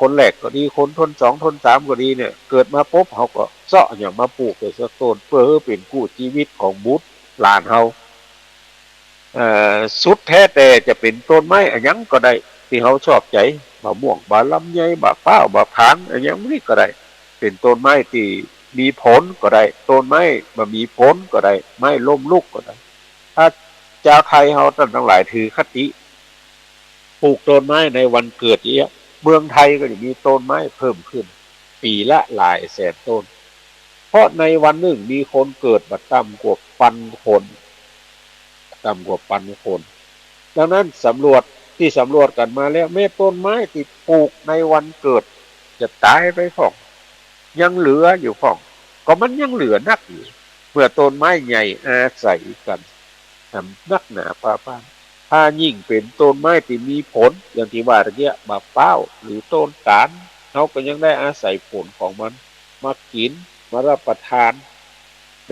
[SPEAKER 1] คนแรกก็ดีคนทนสองทนสามก็ดีเนี่ยเกิดมาปุ๊บเขาก็เสาะอย่างมาปลูกเลยสักต้นเพื่อเป็นกู้ชีวิตของบุตรหลานเขาสุดแท้แต่จะเป็นต้นไม้อันยังก็ได้ที่เขาชอบใจบะม่วงบะลำไยบะเป้าบะผางอันยังไม่ก็ได้เป็นต้นไม้ที่มีผลก็ได้ต้นไม้บะมีผลก็ได้ไม้ล้มลุกก็ได้ถ้าเจ้าไทยเขาท่านทั้งหลายถือคติปลูกต้นไม้ในวันเกิดเนี้ยเมืองไทยก็จะมีต้นไม้เพิ่มขึ้นปีละหลายแสนต้นเพราะในวันหนึ่งมีคนเกิดมาต่ำกว่า1,000 คนดังนั้นสำรวจกันมาแล้วแม้ต้นไม้ที่ปลูกในวันเกิดจะตายไปพ่องยังเหลืออยู่พ่องก็มันยังเหลือนักอยู่เมื่อต้นไม้ใหญ่อาศัยกันทำนักหนาป่าบ้านถ้ายิ่งเป็นต้นไม้ที่มีผลอย่างที่ว่าตะเกียบะเป้าหรือต้นตาลเขาก็ยังได้อาศัยผลของมันมากินมารับประทาน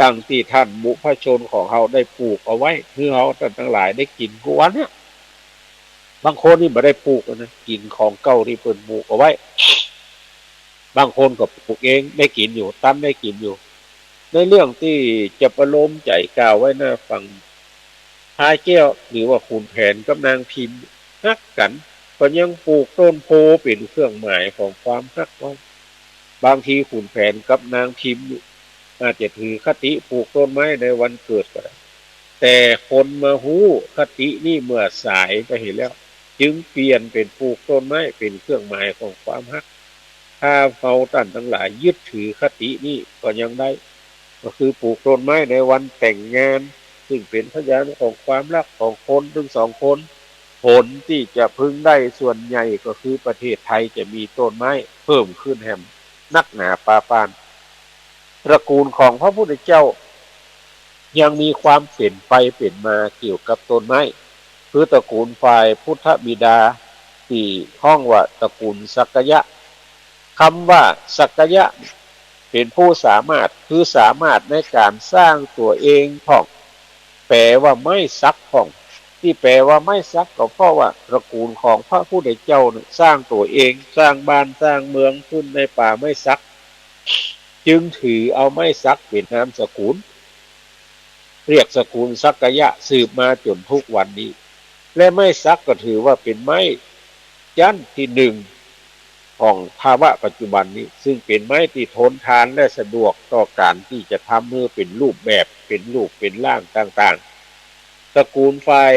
[SPEAKER 1] ดังที่ท่านบุพชนของเขาได้ปลูกเอาไว้เพื่อเขาท่านทั้งหลายได้กินกุวันเนี่ยบางคนนี่ไม่ได้ปลูกนะกินของเก่าที่เพิ่นปลูกเอาไว้บางคนก็ปลูกเองได้กินอยู่ตั้นได้กินอยู่ในเรื่องที่จะประโลมใจกล่าวไว้หน้าฟังพายแก้วหรือว่าขุนแผนกับนางพิมพ์ฮักกันก็ยังปลูกต้นโพเป็นเครื่องหมายของความฮักไว้บางทีขุนแผนกับนางพิมพ์อาจจะถือคติปลูกต้นไม้ในวันเกิดก็ได้แต่คนมาหู้คตินี่เมื่อสายไปเห็นแล้วจึงเปลี่ยนเป็นปลูกต้นไม้เป็นเครื่องหมายของความฮักถ้าเฝ้าท่านทั้งหลายยึดถือคตินี้ก็ยังได้ก็คือปลูกต้นไม้ในวันแต่งงานซึ่งเป็นพยานของความรักของคนทั้งสองคนผลที่จะพึงได้ส่วนใหญ่ก็คือประเทศไทยจะมีต้นไม้เพิ่มขึ้นแห่งนักหนาปาปานตระกูลของพระพุทธเจ้ายังมีความเปลี่ยนไปเปลี่ยนมาเกี่ยวกับต้นไม้คือตระกูลฝ่ายพุทธบิดาที่ห้องว่าตระกูลสักยะคำว่าสักยะเป็นผู้สามารถคือสามารถในการสร้างตัวเองพ่องแปลว่าไม่ซักพ่องที่แปลว่าไม่ซักก็เพราะว่าตระกูลของพระพุทธเจ้าสร้างตัวเองสร้างบ้านสร้างเมืองขึ้นในป่าไม่ซักจึงถือเอาไม้ซักเป็นนามสกุล เรียกสกุลสักยะสืบมาจนทุกวันนี้และไม้สักก็ถือว่าเป็นไม้ยันที่หนึ่งของภาวะปัจจุบันนี้ซึ่งเป็นไม้ที่ทนทานและสะดวกต่อการที่จะทำเมื่อเป็นรูปแบบเป็นรูปเป็นร่างต่างๆตระกูลฝ่าย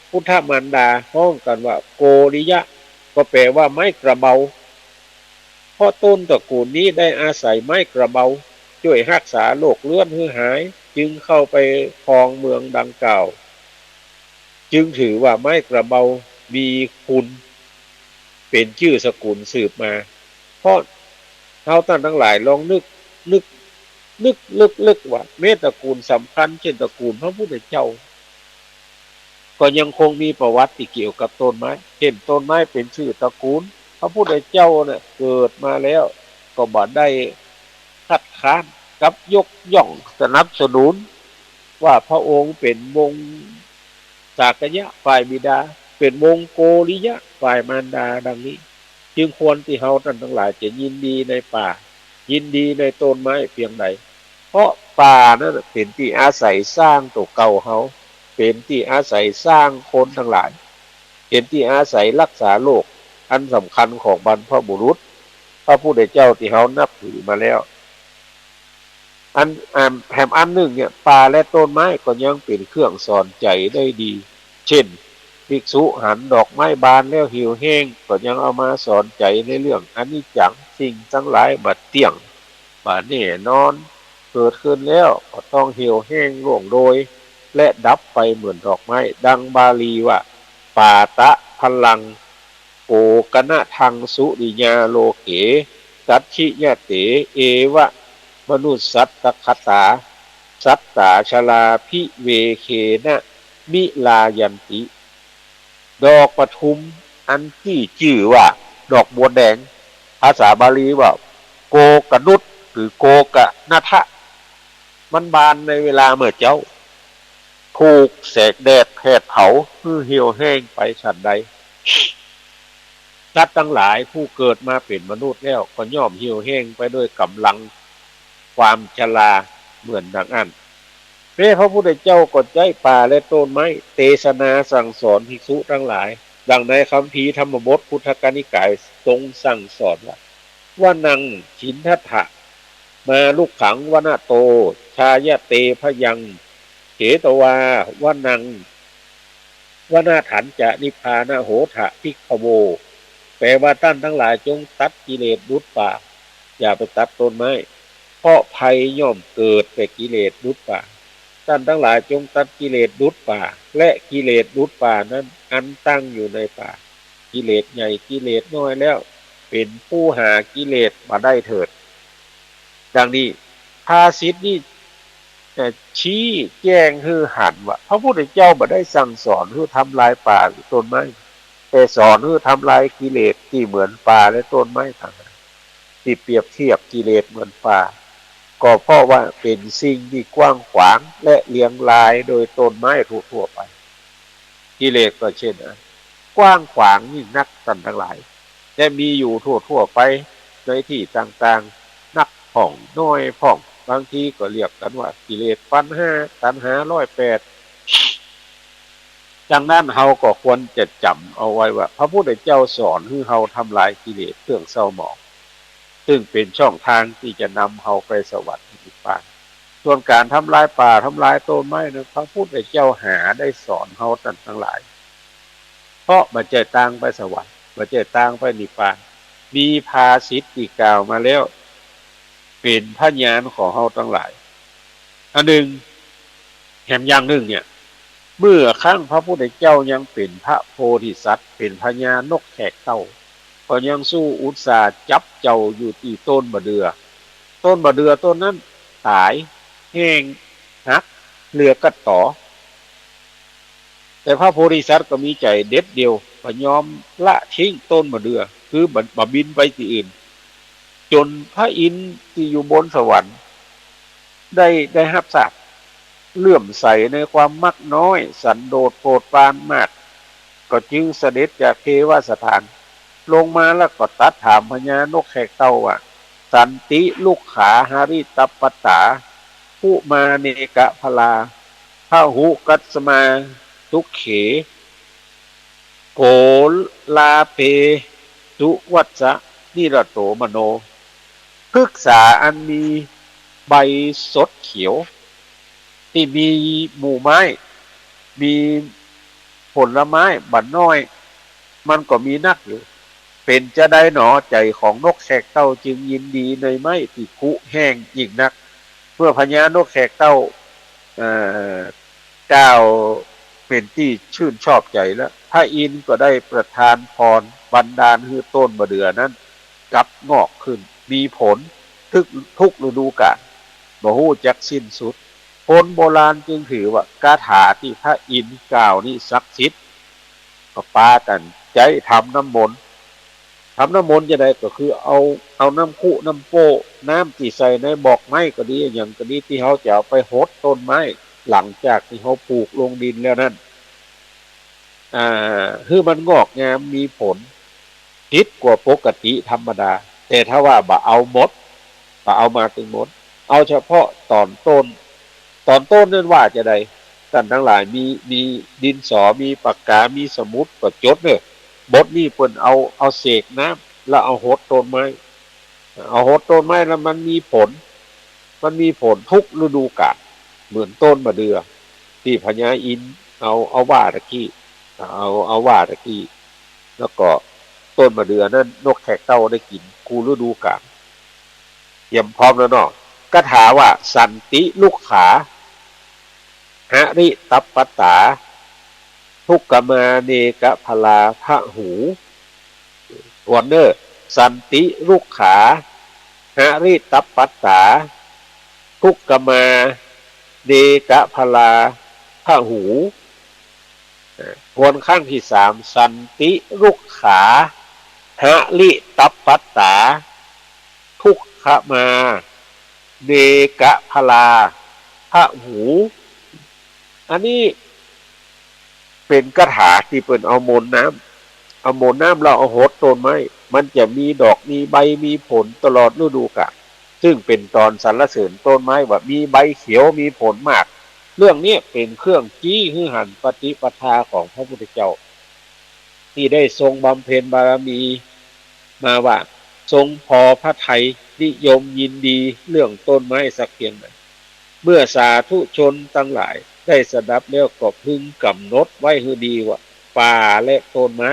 [SPEAKER 1] พุทธมันดาห้องกันว่าโกริยะก็แปลว่าไม้กระเบาเพราะต้นตระกูลนี้ได้อาศัยไม้กระเบาช่วยรักษาโรคเลือดหือหายจึงเข้าไปครองเมืองดังกล่าวจึงถือว่าไม้กระเบามีคุณเป็นชื่อสกุลสืบมาเพราะเราท่านทั้งหลายลองนึกลึกว่าแม้ตระกูลสำคัญเช่นตระกูลพระพุทธเจ้าก็ยังคงมีประวัติที่เกี่ยวกับต้นไม้เช่นต้นไม้เป็นชื่อตระกูลพระพุทธเจ้าเนี่ยเกิดมาแล้วก็บ่ได้คัดค้านกับยกย่องสนับสนุนว่าพระองค์เป็นวงศากยะฝ่ายบิดาเป็นวงโกริยะฝ่ายมารดาดังนี้จึงควรที่เฮาท่านทั้งหลายจะยินดีในป่ายินดีในต้นไม้เพียงใดเพราะป่านั้นเป็นที่อาศัยสร้างตัวเก่าเฮาเป็นที่อาศัยสร้างคนทั้งหลายเป็นที่อาศัยรักษาโลกอันสำคัญของบรรพบุรุษพระพุทธเจ้าที่เฮานับถือมาแล้วแถมอันหนึ่งเนี่ยป่าและต้นไม้ก็ยังเป็นเครื่องสอนใจได้ดีเช่นภิกษุหันดอกไม้บานแล้วหิวแห้งก็ยังเอามาสอนใจในเรื่องอนิจจังสิ่งทั้งหลายบัดเที่ยงบัดแน่นอนเกิดขึ้นแล้วก็ต้องหิวแห้งร่วงโรยและดับไปเหมือนดอกไม้ดังบาลีว่าปาตะพลังโกกนะทังสุริยาโลเกสัจฉิยะเตเอวะมนุสสัตตคตาสัตตาชลาภิเวเคนะมิลายันติดอกปทุมอันที่ชื่อว่าดอกบัวแดงภาษาบาลีว่าโกกนุษหรือโกกะนาทะมันบานในเวลาเมื่อเจ้าถูกแสงแดดแผดเผาเพื่อเหี่ยวแห้งไปฉันใดสัตว์ทั้งหลายผู้เกิดมาเป็นมนุษย์แล้วก็ย่อมเหี่ยวแห้งไปด้วยกำลังความชราเหมือนดังนั้นพระพุทธเจ้าก็ใจป่าและต้นไม้เทศนาสั่งสอนภิกษุทั้งหลายดังในคัมภีร์ธรรมบทพุทธกนิกายทรงสั่งสอนว่านังฉินทัตถะมาลุกขังวนาโตชายะเตพยังเขตวาวนังวนาถันจะนิพพานะโหทะภิกขโวแปลว่าท่านทั้งหลายจงตัดกิเลสดุจป่าอย่าไปตัดต้นไม้เพราะภัยย่อมเกิดแต่กิเลสดุจป่าท่านทั้งหลายจงตัดกิเลสดุจป่าและกิเลสดุจป่านั้นอันตั้งอยู่ในป่ากิเลสใหญ่กิเลสน้อยแล้วเป็นผู้หากิเลสมาได้เถิดดังนี้ภาษิตนี้ชี้แจงคือหันว่าพระพุทธเจ้าบ่ได้สั่งสอนให้ทำลายป่าหรือต้นไม้แต่สอนให้ทำลายกิเลสที่เหมือนป่าและต้นไม้ต่างที่เปรียบเทียบกิเลสเหมือนป่าก็เพราะว่าเป็นสิ่งที่กว้างขวางและเลี้ยงลายโดยต้นไม้ทั่วไปกิเลสก็เช่นนั้นกว้างขวางยิ่งนักสันทั้งหลายแต่มีอยู่ทั่วไปในที่ต่างๆนักผ่องน้อยผ่องบางทีก็เรียกกันว่ากิเลส1,500ตัณหา108ดังนั้นเฮาก็ควรจะจำเอาไว้ว่าพระพุทธเจ้าสอนให้เฮาทำลายกิเลสเครื่องเศร้าหมองซึ่งเป็นช่องทางที่จะนำเฮาไปสวรรค์นิพพานส่วนการทำลายป่าทำลายต้นไม้นั้นพระพุทธเจ้าหาได้สอนเฮาทั้งหลายเพราะมันจะต่างไปสวรรค์มันจะต่างไปนิพพานมีภาษิตที่กล่าวมาแล้วเป็นพยานของเฮาทั้งหลายอันหนึ่งแถมอย่างหนึ่งเนี่ยเมื่อครั้งพระพุทธเจ้ายังเป็นพระโพธิสัตว์เป็นพญานกแขกเต่าก็ยังสู้อุตสาห์จับเจ้าอยู่ที่ต้นมะเดือต้นมะเดือต้นนั้นตายแห้งหักเหลือกัดต่อแต่พระโพธิสัตว์ก็มีใจเด็ดเดียวก็ยอมละทิ้งต้นมะเดือคือบ่บินไปที่อื่นจนพระอินทร์ที่อยู่บนสวรรค์ได้รับทราบเลื่อมใสในความมักน้อยสันโดษโปรดปรานมากก็จึงเสด็จจากเทวสถานลงมาแล้วก็ตัดถามพญานกแขกเต่าว่าสันติลูกขาหาริตปตาผู้มาเนกะพลา หุกัสมาทุกเขโกลาเพสุวัจจะนิรโตมโนพฤกษาอันมีใบสดเขียวที่มีหมู่ไม้มีผลไม้บัดน้อยมันก็มีนักอยู่เป็นจะได้หนอใจของนกแขกเต้าจึงยินดีในไม้ที่คุแห้งยิ่งนักเพื่อพญานกแขกเต้าเจ้าเป็นที่ชื่นชอบใจแล้วพระอินทร์ก็ได้ประทานพรบันดาลให้ต้นมะเดื่อนั้นกลับงอกขึ้นมีผลทุกฤดูกาลบ่ฮู้จักสิ้นสุดคนโบราณจึงถือว่ากาถาที่พระอินทร์กล่าวนี้ศักดิ์สิทธิ์ก็ปากันใจทำน้ำมนต์จะได้ก็คือเอาน้ำคุน้ำโป้น้ำที่ใส่ในบอกไม้ก็ดีอย่างก็ดีที่เขาจะเอาไปหดต้นไม้หลังจากที่เขาปลูกลงดินแล้วนั่นคือมันงอกงามมีผลคิดกว่าปกติธรรมดาแต่ถ้าว่าบ่เอาหมดบ่เอามาถึงหมดเอาเฉพาะตอนต้นนั่นว่าจะได้ท่านทั้งหลายมีดินสอมีปากกามีสมุดก็จดเนี่ยบทนี่เพิ่นเอาเสกน้ำแล้วเอาหดต้นไม้แล้วมันมีผลทุกฤดูกาลเหมือนต้นมะเดื่อที่พญาอินทร์เอาว่าตะกี้เอาว่าตะกี้แล้วก็ต้นมะเดื่อนั้นนกแขกเต้าได้กินกูฤดูกาลเตรียมพร้อมแล้วเนาะก็ถามว่าสันติลูกขาหริตัปปตาทุกกมาเนกพลาพระหูวันเนอร์สันติลูกขาหริตัปปตาทุกกมาเนกพลาพระหูวนข้างที่สามสันติลูกขาหริตัปปตาทุกขมาเนกพลาพระหูอันนี้เป็นคาถาที่เปิ่นเอามนต์น้ำเราเอาหดต้นไม้มันจะมีดอกมีใบมีผลตลอดฤดูกาลซึ่งเป็นตอนสรรเสริญต้นไม้ว่ามีใบเขียวมีผลมากเรื่องนี้เป็นเครื่องจี้ฮือหันปฏิปทาของพระพุทธเจ้าที่ได้ทรงบำเพ็ญบารมีมาว่าทรงพอพระทัยนิยมยินดีเรื่องต้นไม้สักเพียงใดเมื่อสาธุชนทั้งหลายได้สดับแล้วก็พึงกำหนดไว้ให้ดีว่าป่าและต้นไม้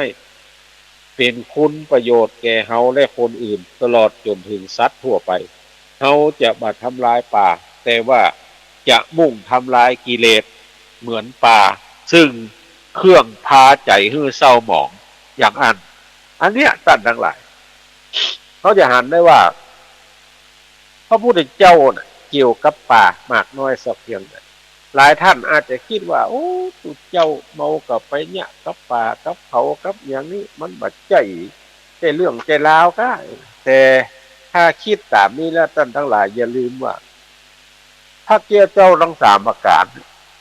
[SPEAKER 1] เป็นคุณประโยชน์แก่เฮาและคนอื่นตลอดจนถึงสัตว์ทั่วไปเฮาจะบ่ทำลายป่าแต่ว่าจะมุ่งทำลายกิเลสเหมือนป่าซึ่งเครื่องพาใจให้เศร้าหมองอย่างอันเนี้ยท่านทั้งหลายเขาจะหันได้ว่าพระพุทธเจ้าน่ะเกี่ยวกับป่ามากน้อยสักเพียงใดหลายท่านอาจจะคิดว่าโอ้ตุเจ้าเมากับไปเนี่ยกับป่ากับเขากับอย่างนี้มันบัดใจเรื่องใจลาวก็แต่ถ้าคิดตามนี้แล้วท่านทั้งหลายอย่าลืมว่าพระเจ้าทั้งสามประการ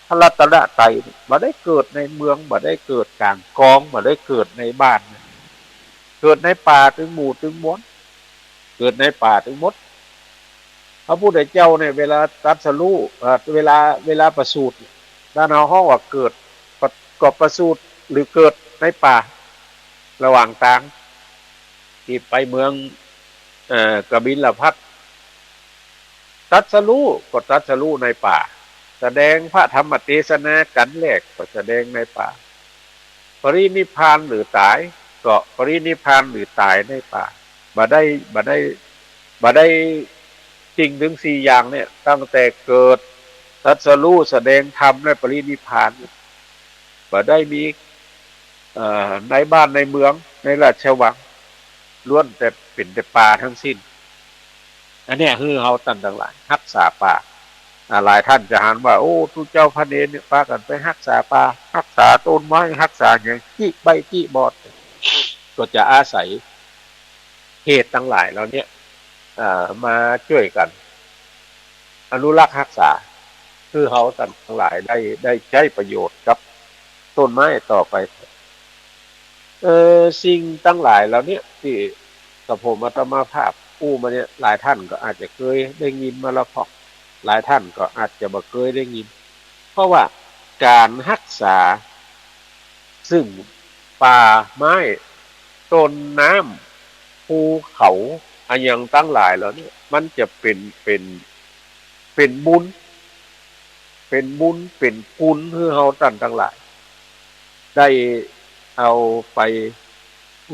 [SPEAKER 1] พระรัตนตรัยบ่ได้เกิดในเมืองบ่ได้เกิดกลางกองบ่ได้เกิดในบ้านเกิดในป่าถึงหมู่ถึงมวลเกิดในป่าถึงมดพระพุทธเจ้าเนี่ยเวลาตรัสรู้เวลาประสูติด้านห้องว่าเกิดประสูติหรือเกิดในป่าระหว่างทางที่ไปเมืองกบิลพัสตรัสรู้ในป่าแสดงพระธรรมเทศนากันแรกก็แสดงในป่าปรินิพพานหรือตายก็ปรินิพพานหรือตายในป่าบ่ได้จริงถึง4อย่างเนี่ยตั้งแต่เกิดตรัสรู้แสดงธรรมและปรินิพพานบ่ได้มีในบ้านในเมืองในราชวังล้วนแต่เป็นแต่ป่าทั้งสิ้นอันนี้คือเฮาตั้งหลายรักษาป่าหลายท่านจะหันว่าโอ้ทุกเจ้าพระเนรเนี่ยพากันไปรักษาป่ารักษาต้นไม้รักษาอย่างที่ใบที่บอดก็จะอาศัยเหตุทั้งหลายแล้วเนี่ยมาช่วยกันอนุรักษ์รักษาคือเฮาทั้งหลายได้ใช้ประโยชน์กับต้นไม้ต่อไปสิ่งทั้งหลายแล้วเนี่ยที่กับผมอาตมาภาพมาเนี่ยหลายท่านก็อาจจะเคยได้ยินมาแล้วพอหลายท่านก็อาจจะบ่เคยได้ยินเพราะว่า การรักษาซึ่งป่าไม้ต้นน้ำภูเขาอันยังตั้งหลายแล้วเนี่ยมันจะเป็นบุญเป็นคุณคือเฮาตั้นทั้งหลายได้เอาไป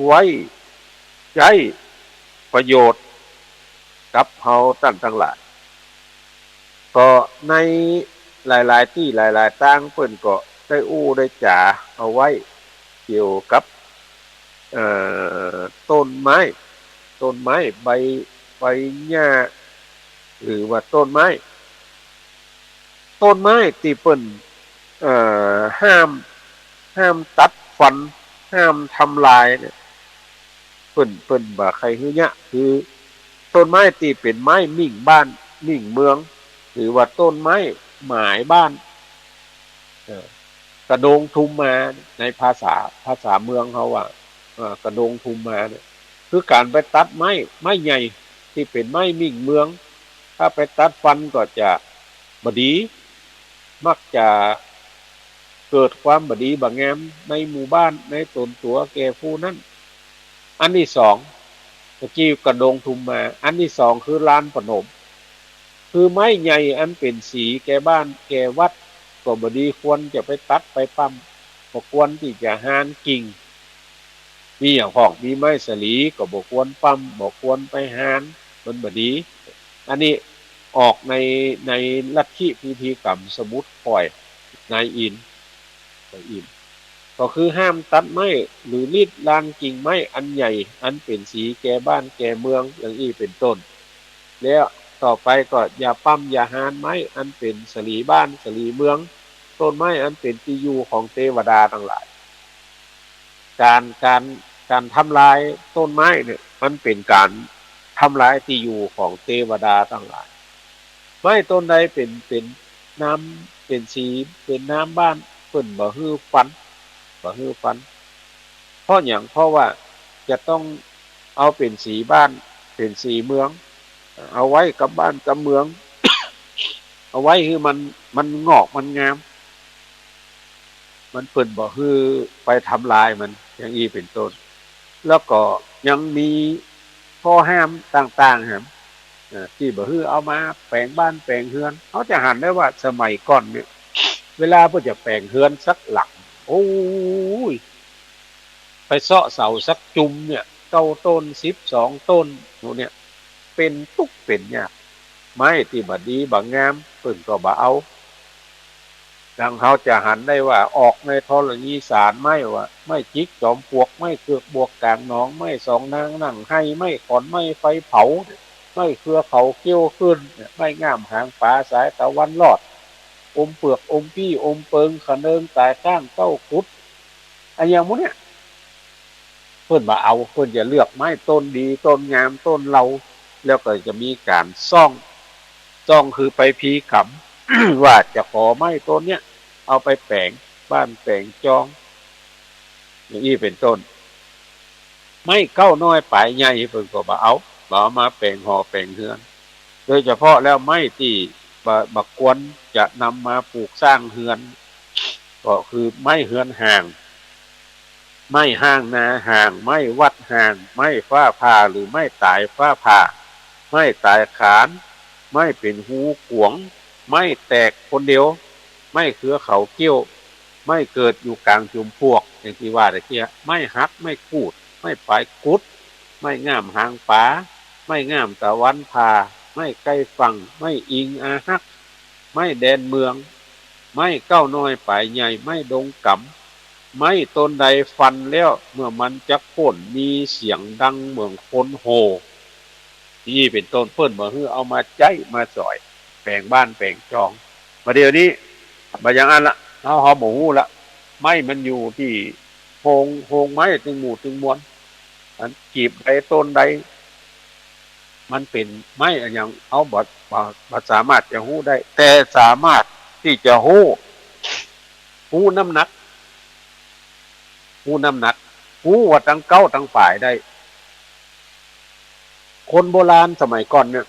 [SPEAKER 1] ไว้ใช้ประโยชน์กับเฮาตั้นทั้งหลายก็ในหลายๆที่หลายๆตั้งเพิ่นก็ได้อู้ได้จ๋าเอาไว้เกี่ยวกับเอ่ต้นไม้ใบหญ้าหรือว่าต้นไม้ที่เปิ้นห้ามตัดฟันห้ามทำลายเนี่ยเปิ้นบ่ใครฮื้อเนี่ยคือต้นไม้ที่เป็นไม้มิ่งบ้านมิ่งเมืองหรือว่าต้นไม้หมายบ้านเอ่อกระโดงทุมมาในภาษาเมืองเขาว่ากระโดงทุมมาเนี่ยคือการไปตัดไม้ใหญ่ที่เป็นไม้มิ่งเมืองถ้าไปตัดฟันก็จะบดีมักจะเกิดความบดีบางแงมในหมู่บ้านในตนตัวแก่ผู้นั้นอันที่สองเมื่อกี้กระโดงทุมมาอันที่สองคือลานปนมคือไม้ใหญ่อันเป็นสีแก่บ้านแก่วัดก็บดีควรจะไปตัดไปปั้มก็ควรที่จะหานกิ่งมีอย่างของมีไม้สลีก็บ่ควรปั้มบ่ควรไปหานมันบดีอันนี้ออกในลัทธิพิธีกรรมสมุติปล่อยนายอินก็คือห้ามตัดไม้หรือรีดรางกิ่งไม้อันใหญ่อันเป็นสีแก่บ้านแก่เมืองอย่างนี้เป็นต้นแล้วต่อไปก็อย่าปั้มอย่าหานไม้อันเป็นสลีบ้านสลีเมืองต้นไม้อันเป็นที่อยู่ของเทวดาทั้งหลายการทำลายต้นไม้เนี่ยมันเป็นการทำลายที่อยู่ของเทวดาทั้งหลายไม้ต้นใดเป็นน้ำเป็นสีเป็นน้ำบ้านเพิ่นบ่ฮื้อฟันเพราะอย่างเพราะว่าจะต้องเอาเป็นสีบ้านเป็นสีเมืองเอาไว้กับบ้านกับเมืองเอาไว้คือมันงอกมันงามมันเปิ่นบ่ฮือไปทำลายมันอย่างนี้เป็นต้นแล้วก็ยังมีข้อห้ามต่างๆครับที่บ่ฮือเอามาแปลงบ้านแปลงเฮือนเขาจะหันได้ว่าสมัยก่อนเนี่ยเวลาเพิ่นจะแปลงเฮือนสักหลังโอ้ยไปเซาะเสาสักจุ่มเนี่ย9ต้น12ต้นพวกเนี่ยเป็นทุกข์เป็นยากไม้ที่บ่ดีบ่งามเพิ่นก็บ่เอาดังเขาจะหันได้ว่าออกในธรณีสารไม้ว่าไม่จิกจอมปลวกไม่เกือกบวกกลางหนองไม่สองนางนั่งให้ไม่ขอนไม่ไฟเผาไม่เครือเขาเกี้ยวขึ้นไม่ง่ามหางปลาสายตะวันรอดอมเปลือกอมปี้อมเปิงขะเนิงตายข้างเต้าคุดอันอย่างพวกเนี้ยเพิ่นบ่เอาเพิ่นจะเลือกไม้ต้นดีต้นงามต้นเราแล้วก็จะมีการซ่องคือไปพีขำ ว่าจะขอไม้ต้นเนี้ยเอาไปแปลงบ้านแปลงจองอย่างนี้เป็นต้นไม่เก้าน้อยปลายใหญ่เพิ่นก็บ่เอามาแปลงหอแปลงเฮือนโดยเฉพาะแล้วไม้ที่บักกวนจะนำมาปลูกสร้างเฮือนก็คือไม้เฮือนห่างไม้ห้างนาห่างไม้วัดห่างไม้ฟ้าผ่าหรือไม้ตายฟ้าผ่าไม้ตายขานไม้เป็นหูขวงไม้แตกคนเดียวไม้เครือเขาเกี้ยวไม่เกิดอยู่กลางจุมพวกอย่างที่ว่าตะเกียไม่หักไม่กูดไม่ปลายกุดไม่ง่ามหางป๋าไม่ง่ามตะวันพาไม่ใกล้ฝั่งไม่อิงอาฮักไม่แดนเมืองไม่เก้าน้อยปลายใหญ่ไม่ดงกำไม่ต้นใดฟันแล้วเมื่อมันจะพ่นมีเสียงดังเหมือนคนโห่ที่เป็นต้นเพิ่นมาฮื้อเอามาใจมาสอยแปลงบ้านแปลงจองมาเดี๋ยวนี้มาอย่างนั้นละเอาหอหมูละไม้มันอยู่ที่โฮงไม้ตึงหมู่ตึงมวลอันกีบใดต้นใดมันเป็นไม้อย่างเอาบดสามารถจะหู้ได้แต่สามารถที่จะหู้น้ำหนักหู้ว่าตั้งเก้าตั้งฝ่ายได้คนโบราณสมัยก่อนเนี่ย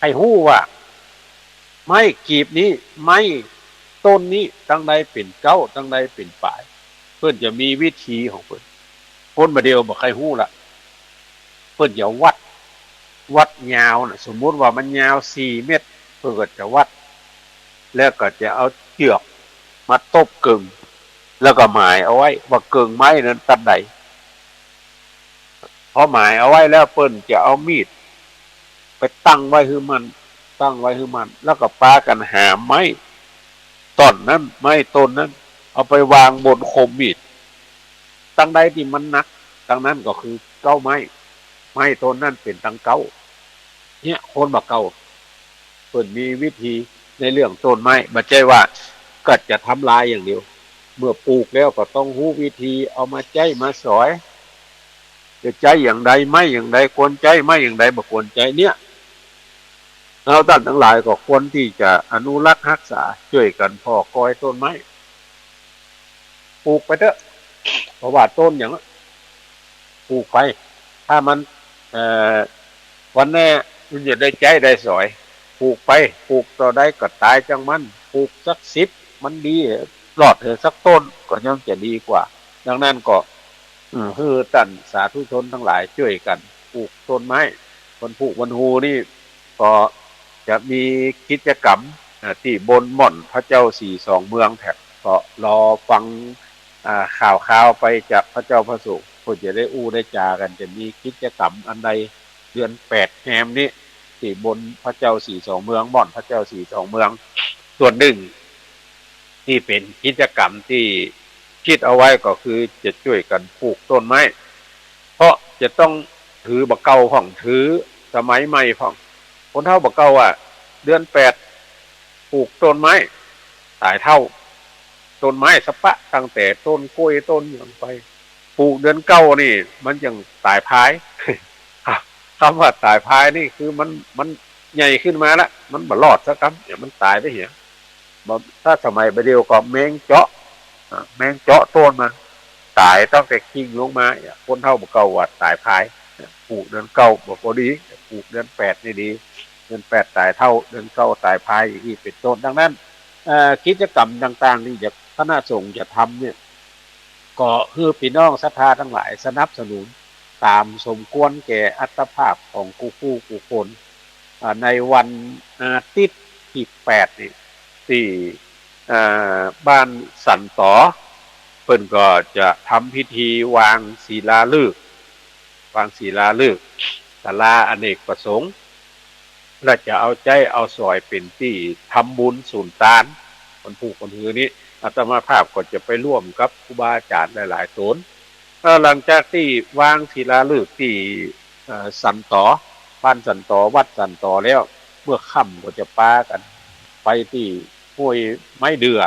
[SPEAKER 1] ให้หู้ว่าไม้กีบนี้ไม้ ต้นนี้ตั้งใดเป็นเก้าตั้งใดเป็นปลายเพื่อนจะมีวิธีของเพื่อนคนมาเดียวบอกใครหู้ละเพื่อนจะวัดยาวนะสมมุติว่ามันยาว4 เมตรเพื่อนก็จะวัดแล้วก็จะเอาเชือกมาตบกึ่งแล้วก็หมายเอาไว้ว่าเกึ่งไม้นั้นตัดใดพอหมายเอาไว้แล้วเปิ้นจะเอามีดไปตั้งไว้ให้มันแล้วก็ปากันหาไม้ต้นนั้นไม้ต้นนั้นเอาไปวางบนคมมีดตั้งใดที่มันหนักตั้งนั้นก็คือเก้าไม้ต้นนั้นเป็นตั้งเก้าเนี่ยคนบักเก้าเปิ้นมีวิธีในเรื่องต้นไม้บ่ใช่ว่าก็จะทำลายอย่างเดียวเมื่อปลูกแล้วก็ต้องรู้วิธีเอามาใจมาสอยจะใจอย่างใดไม่อย่างใดควรใจไม่อย่างใดบ่ควรใจเนี่ยเราท่านทั้งหลายก็ควรที่จะอนุรักษ์รักษาช่วยกันพอกอยต้นไม้ปลูกไปเถอะเพราะว่าต้นอย่างนั้นปลูกไปถ้ามันวันแน่มันจะได้ใจได้สอยปลูกไปปลูกต่อได้ก็ตายจังมันปลูกสัก10มันดีรอดเถอะสักต้นก็ยังจะดีกว่าดังนั้นก็คือท่านสาธุชนทั้งหลายช่วยกันปลูกต้นไม้วันพุวันฮูนี่ก็จะมีกิจกรรมที่บนหม่อนพระเจ้า42เมืองแถบก็รอฟังข่าวไปจากพระเจ้าพระสุเพื่อจะได้อู้ได้จากันจะมีกิจกรรมอันใดเดือน8แฮมนี้ที่บนพระเจ้า42เมืองม่อนพระเจ้า42เมืองส่วนหนึ่งที่เป็นกิจกรรมที่คิดเอาไว้ก็คือจะช่วยกันปลูกต้นไม้เพราะจะต้องถือบักเก่าของถือสมัยใหม่ของคนเฒ่าบักเก่าเดือน8ปลูกต้นไม้ตายเท่าต้นไม้สะปะตั้งแต่ต้นกล้วยต้นอย่างไปปลูกเดือน9นี่มันยังตายพายคำว่าตายพายนี่คือมันใหญ่ขึ้นมาแล้วมันบ่รอดสักคำเนี่ยมันตายไปเหี้ยถ้าสมัยไปเดียวก็แมงเจาะต้นมันตายตั้งแต่กิ่งลงมาคนเฒ่าบ่เก่าว่าตายพายปลูกเดือน9บ่พอดีปลูกเดือน8นี่ดีเดือน8ตายเท่าเดือน9ตายพายอีกเป็นต้นดังนั้นกิจกรรมต่างๆที่จะคณะสงฆ์จะทำเนี่ยก็คือพี่น้องศรัทธาทั้งหลายสนับสนุนตามสมควรแก่อัตภาพของผู้คนในวันอาทิตย์ที่8นี่ที่บ้านสันตอเพิ่นก็จะทำพิธีวางศิลาฤกษ์ศาลาอเนกประสงค์และจะเอาใจเอาสอยเป็นที่ทำบุญสุนทานคนผู้คนหือนี้อาตมาภาพก็จะไปร่วมกับครูบาอาจารย์หลายๆตนหลังจากที่วางศิลาฤกษ์ที่สันตอบ้านสันตอวัดสันตอแล้วเมื่อค่ำก็จะปากันไปที่ห้วยไม้เดือ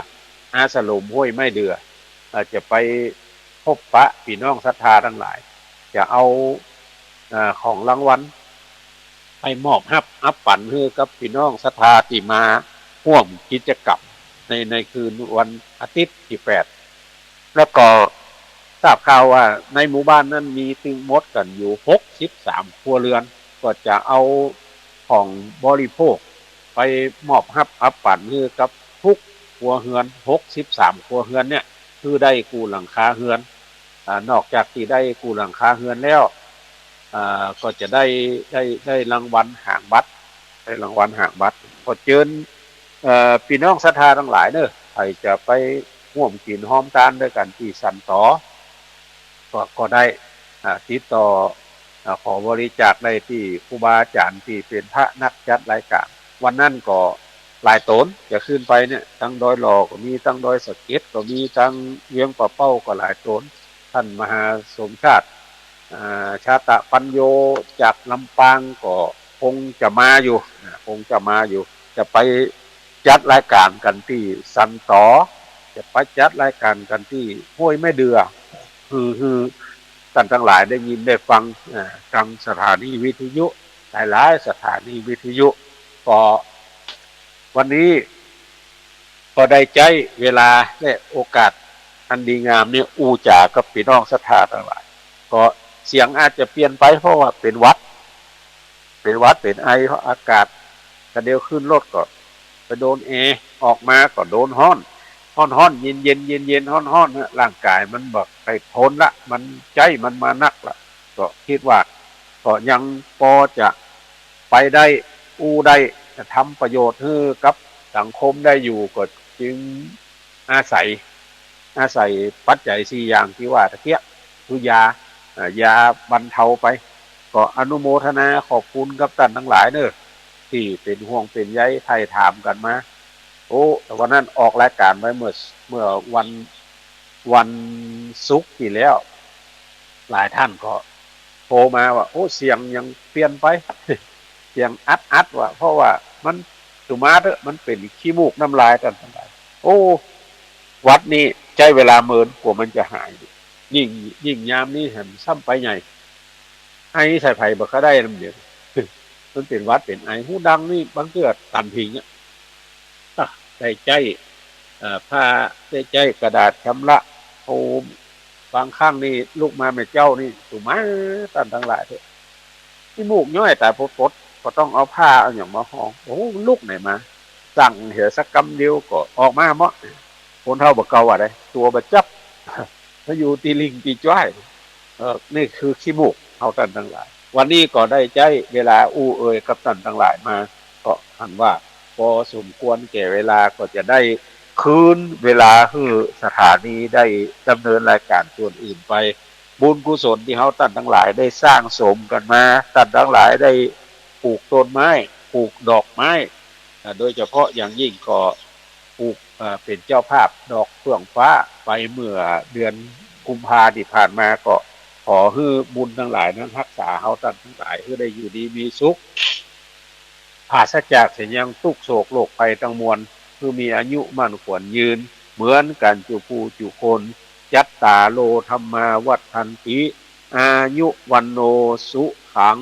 [SPEAKER 1] อาสลมห้วยไม้เดือจะไปพบปะพี่น้องศรัทธาทั้งหลายจะเอาของรางวัลไปมอบฮับปั่นให้กับพี่น้องศรัทธาที่มาร่วมกิจกรรมในคืนวันอาทิตย์ที่8แล้วก็ทราบข่าวว่าในหมู่บ้านนั้นมีถึงหมดกันอยู่63ครัวเรือนก็จะเอาของบริโภคไปมอบฮับปั่นให้กับทุกครัวเรือน63ครัวเรือนเนี่ยคือได้กู้หลังคาเรือนนอกจากที่ได้กู้หลังคาเรือนแล้วก็จะได้รางวัลหางบัตรพอเจิญพี่น้องศรัทธาทั้งหลายเนอะใครจะไปร่วมกินหอมทานด้วยกันที่สันตอก็ได้ติดต่อขอบริจาคได้ที่ครูบาอาจารย์ที่เป็นพระนักจัดรายการวันนั้นก็หลายตนจะขึ้นไปเนี่ยทั้งดอยหลอก็มีทั้งดอยสะเก็ดก็มีทั้งเวียงป่าเป้าก็หลายตนท่านมหาสมชาติชาตะปัญโยจากลำปางก็คงจะมาอยู่จะไปจัดรายการกันที่สันตอจะไปจัดรายการกันที่ห้วยแม่เดือคือท่านทั้งหลายได้ยินได้ฟังทางสถานีวิทยุหลายๆสถานีวิทยุก็วันนี้ก็ได้ใจเวลาและโอกาสอันดีงามเนี่ยอูจ่ากับพี่น้องศรัทธาทั้งหลายก็เสียงอาจจะเปลี่ยนไปเพราะว่าเป็นไอเพราะอากาศกระเดียวขึ้นรถก็ ไปโดนแอร์ออกมาก็โดนฮ้อนฮ้อนเย็นเย็นเย็นเย็นฮ้อนฮะร่างกายมันแบบไปทนละมันใจมันมานักละก็คิดว่าก็ยังพอจะไปได้อู้ได้ทำประโยชน์ให้กับสังคมได้อยู่ก็จึงอาศัยปัจจัยสี่อย่างที่ว่าตะเกียคือยายาบรรเทาไปก็อนุโมทนาขอบคุณกับท่านทั้งหลายเนอะที่เป็นห่วงเป็นใยไทยถามกันมาโอ้แต่วันนั้นออกรายการไว้เมื่อวันศุกร์ที่แล้วหลายท่านก็โทรมาว่าโอ้เสียงยังเปลี่ยนไปเสียงอัดว่ะเพราะว่ามันสุมาเถอะมันเป็นขี้มูกน้ำลายกันทั้งหลายโอ้วัดนี้ใช้เวลาเมินกว่ามันจะหายยิ่งยามนี้เห็นซ้ำไปใหญ่ไอ้ใส่ไผ่บักก็ได้ลำเดียวมันเป็นวัดเป็นไอ้หูดังนี่บางเกือตันพิงได้ใจผ้าได้ใจกระดาษชำระโอ้บางข้างนี่ลูกมาแม่เจ้านี่สุมาตันทั้งหลายเถอะที่มูกย่อยแต่ปดก็ต้องเอาผ้าเอาอย่างมาห่อโอ้ลูกไหนมาสั่งเหอสักกำเดียวก็ออกมาเมาะคนเท่าบักเกาอะไรตัวบัจับถ้าอยู่ตีลิงตีจ้อยนี่คือขี้มูกเอาตันทั้งหลายวันนี้ก็ได้ใจเวลาอู้เอ่ยกับตันทั้งหลายมาก็หันว่าพอสมควรแก่เวลาก็จะได้คืนเวลาคือสถานีได้ดำเนินรายการส่วนอื่นไปบุญกุศลที่เขาตันทั้งหลายได้สร้างสมกันมาตันทั้งหลายได้ปลูกต้นไม้ปลูกดอกไม้โดยเฉพาะอย่างยิ่งก็ปลูกเป็นเจ้าภาพดอกเฟื่องฟ้าไปเมื่อเดือนกุมภาที่ผ่านมาก็ขอให้บุญทั้งหลายนั้นรักษาเขาตันทั้งหลายให้ได้อยู่ดีมีสุขปราศจากเสียยังทุกโศกโรคภัยทั้งมวลคือมีอายุมั่นขวัญยืนเหมือนกันจุผู้จุคนยัตตาโลธรรมาวัฏทันติอายุวันโนสุขัง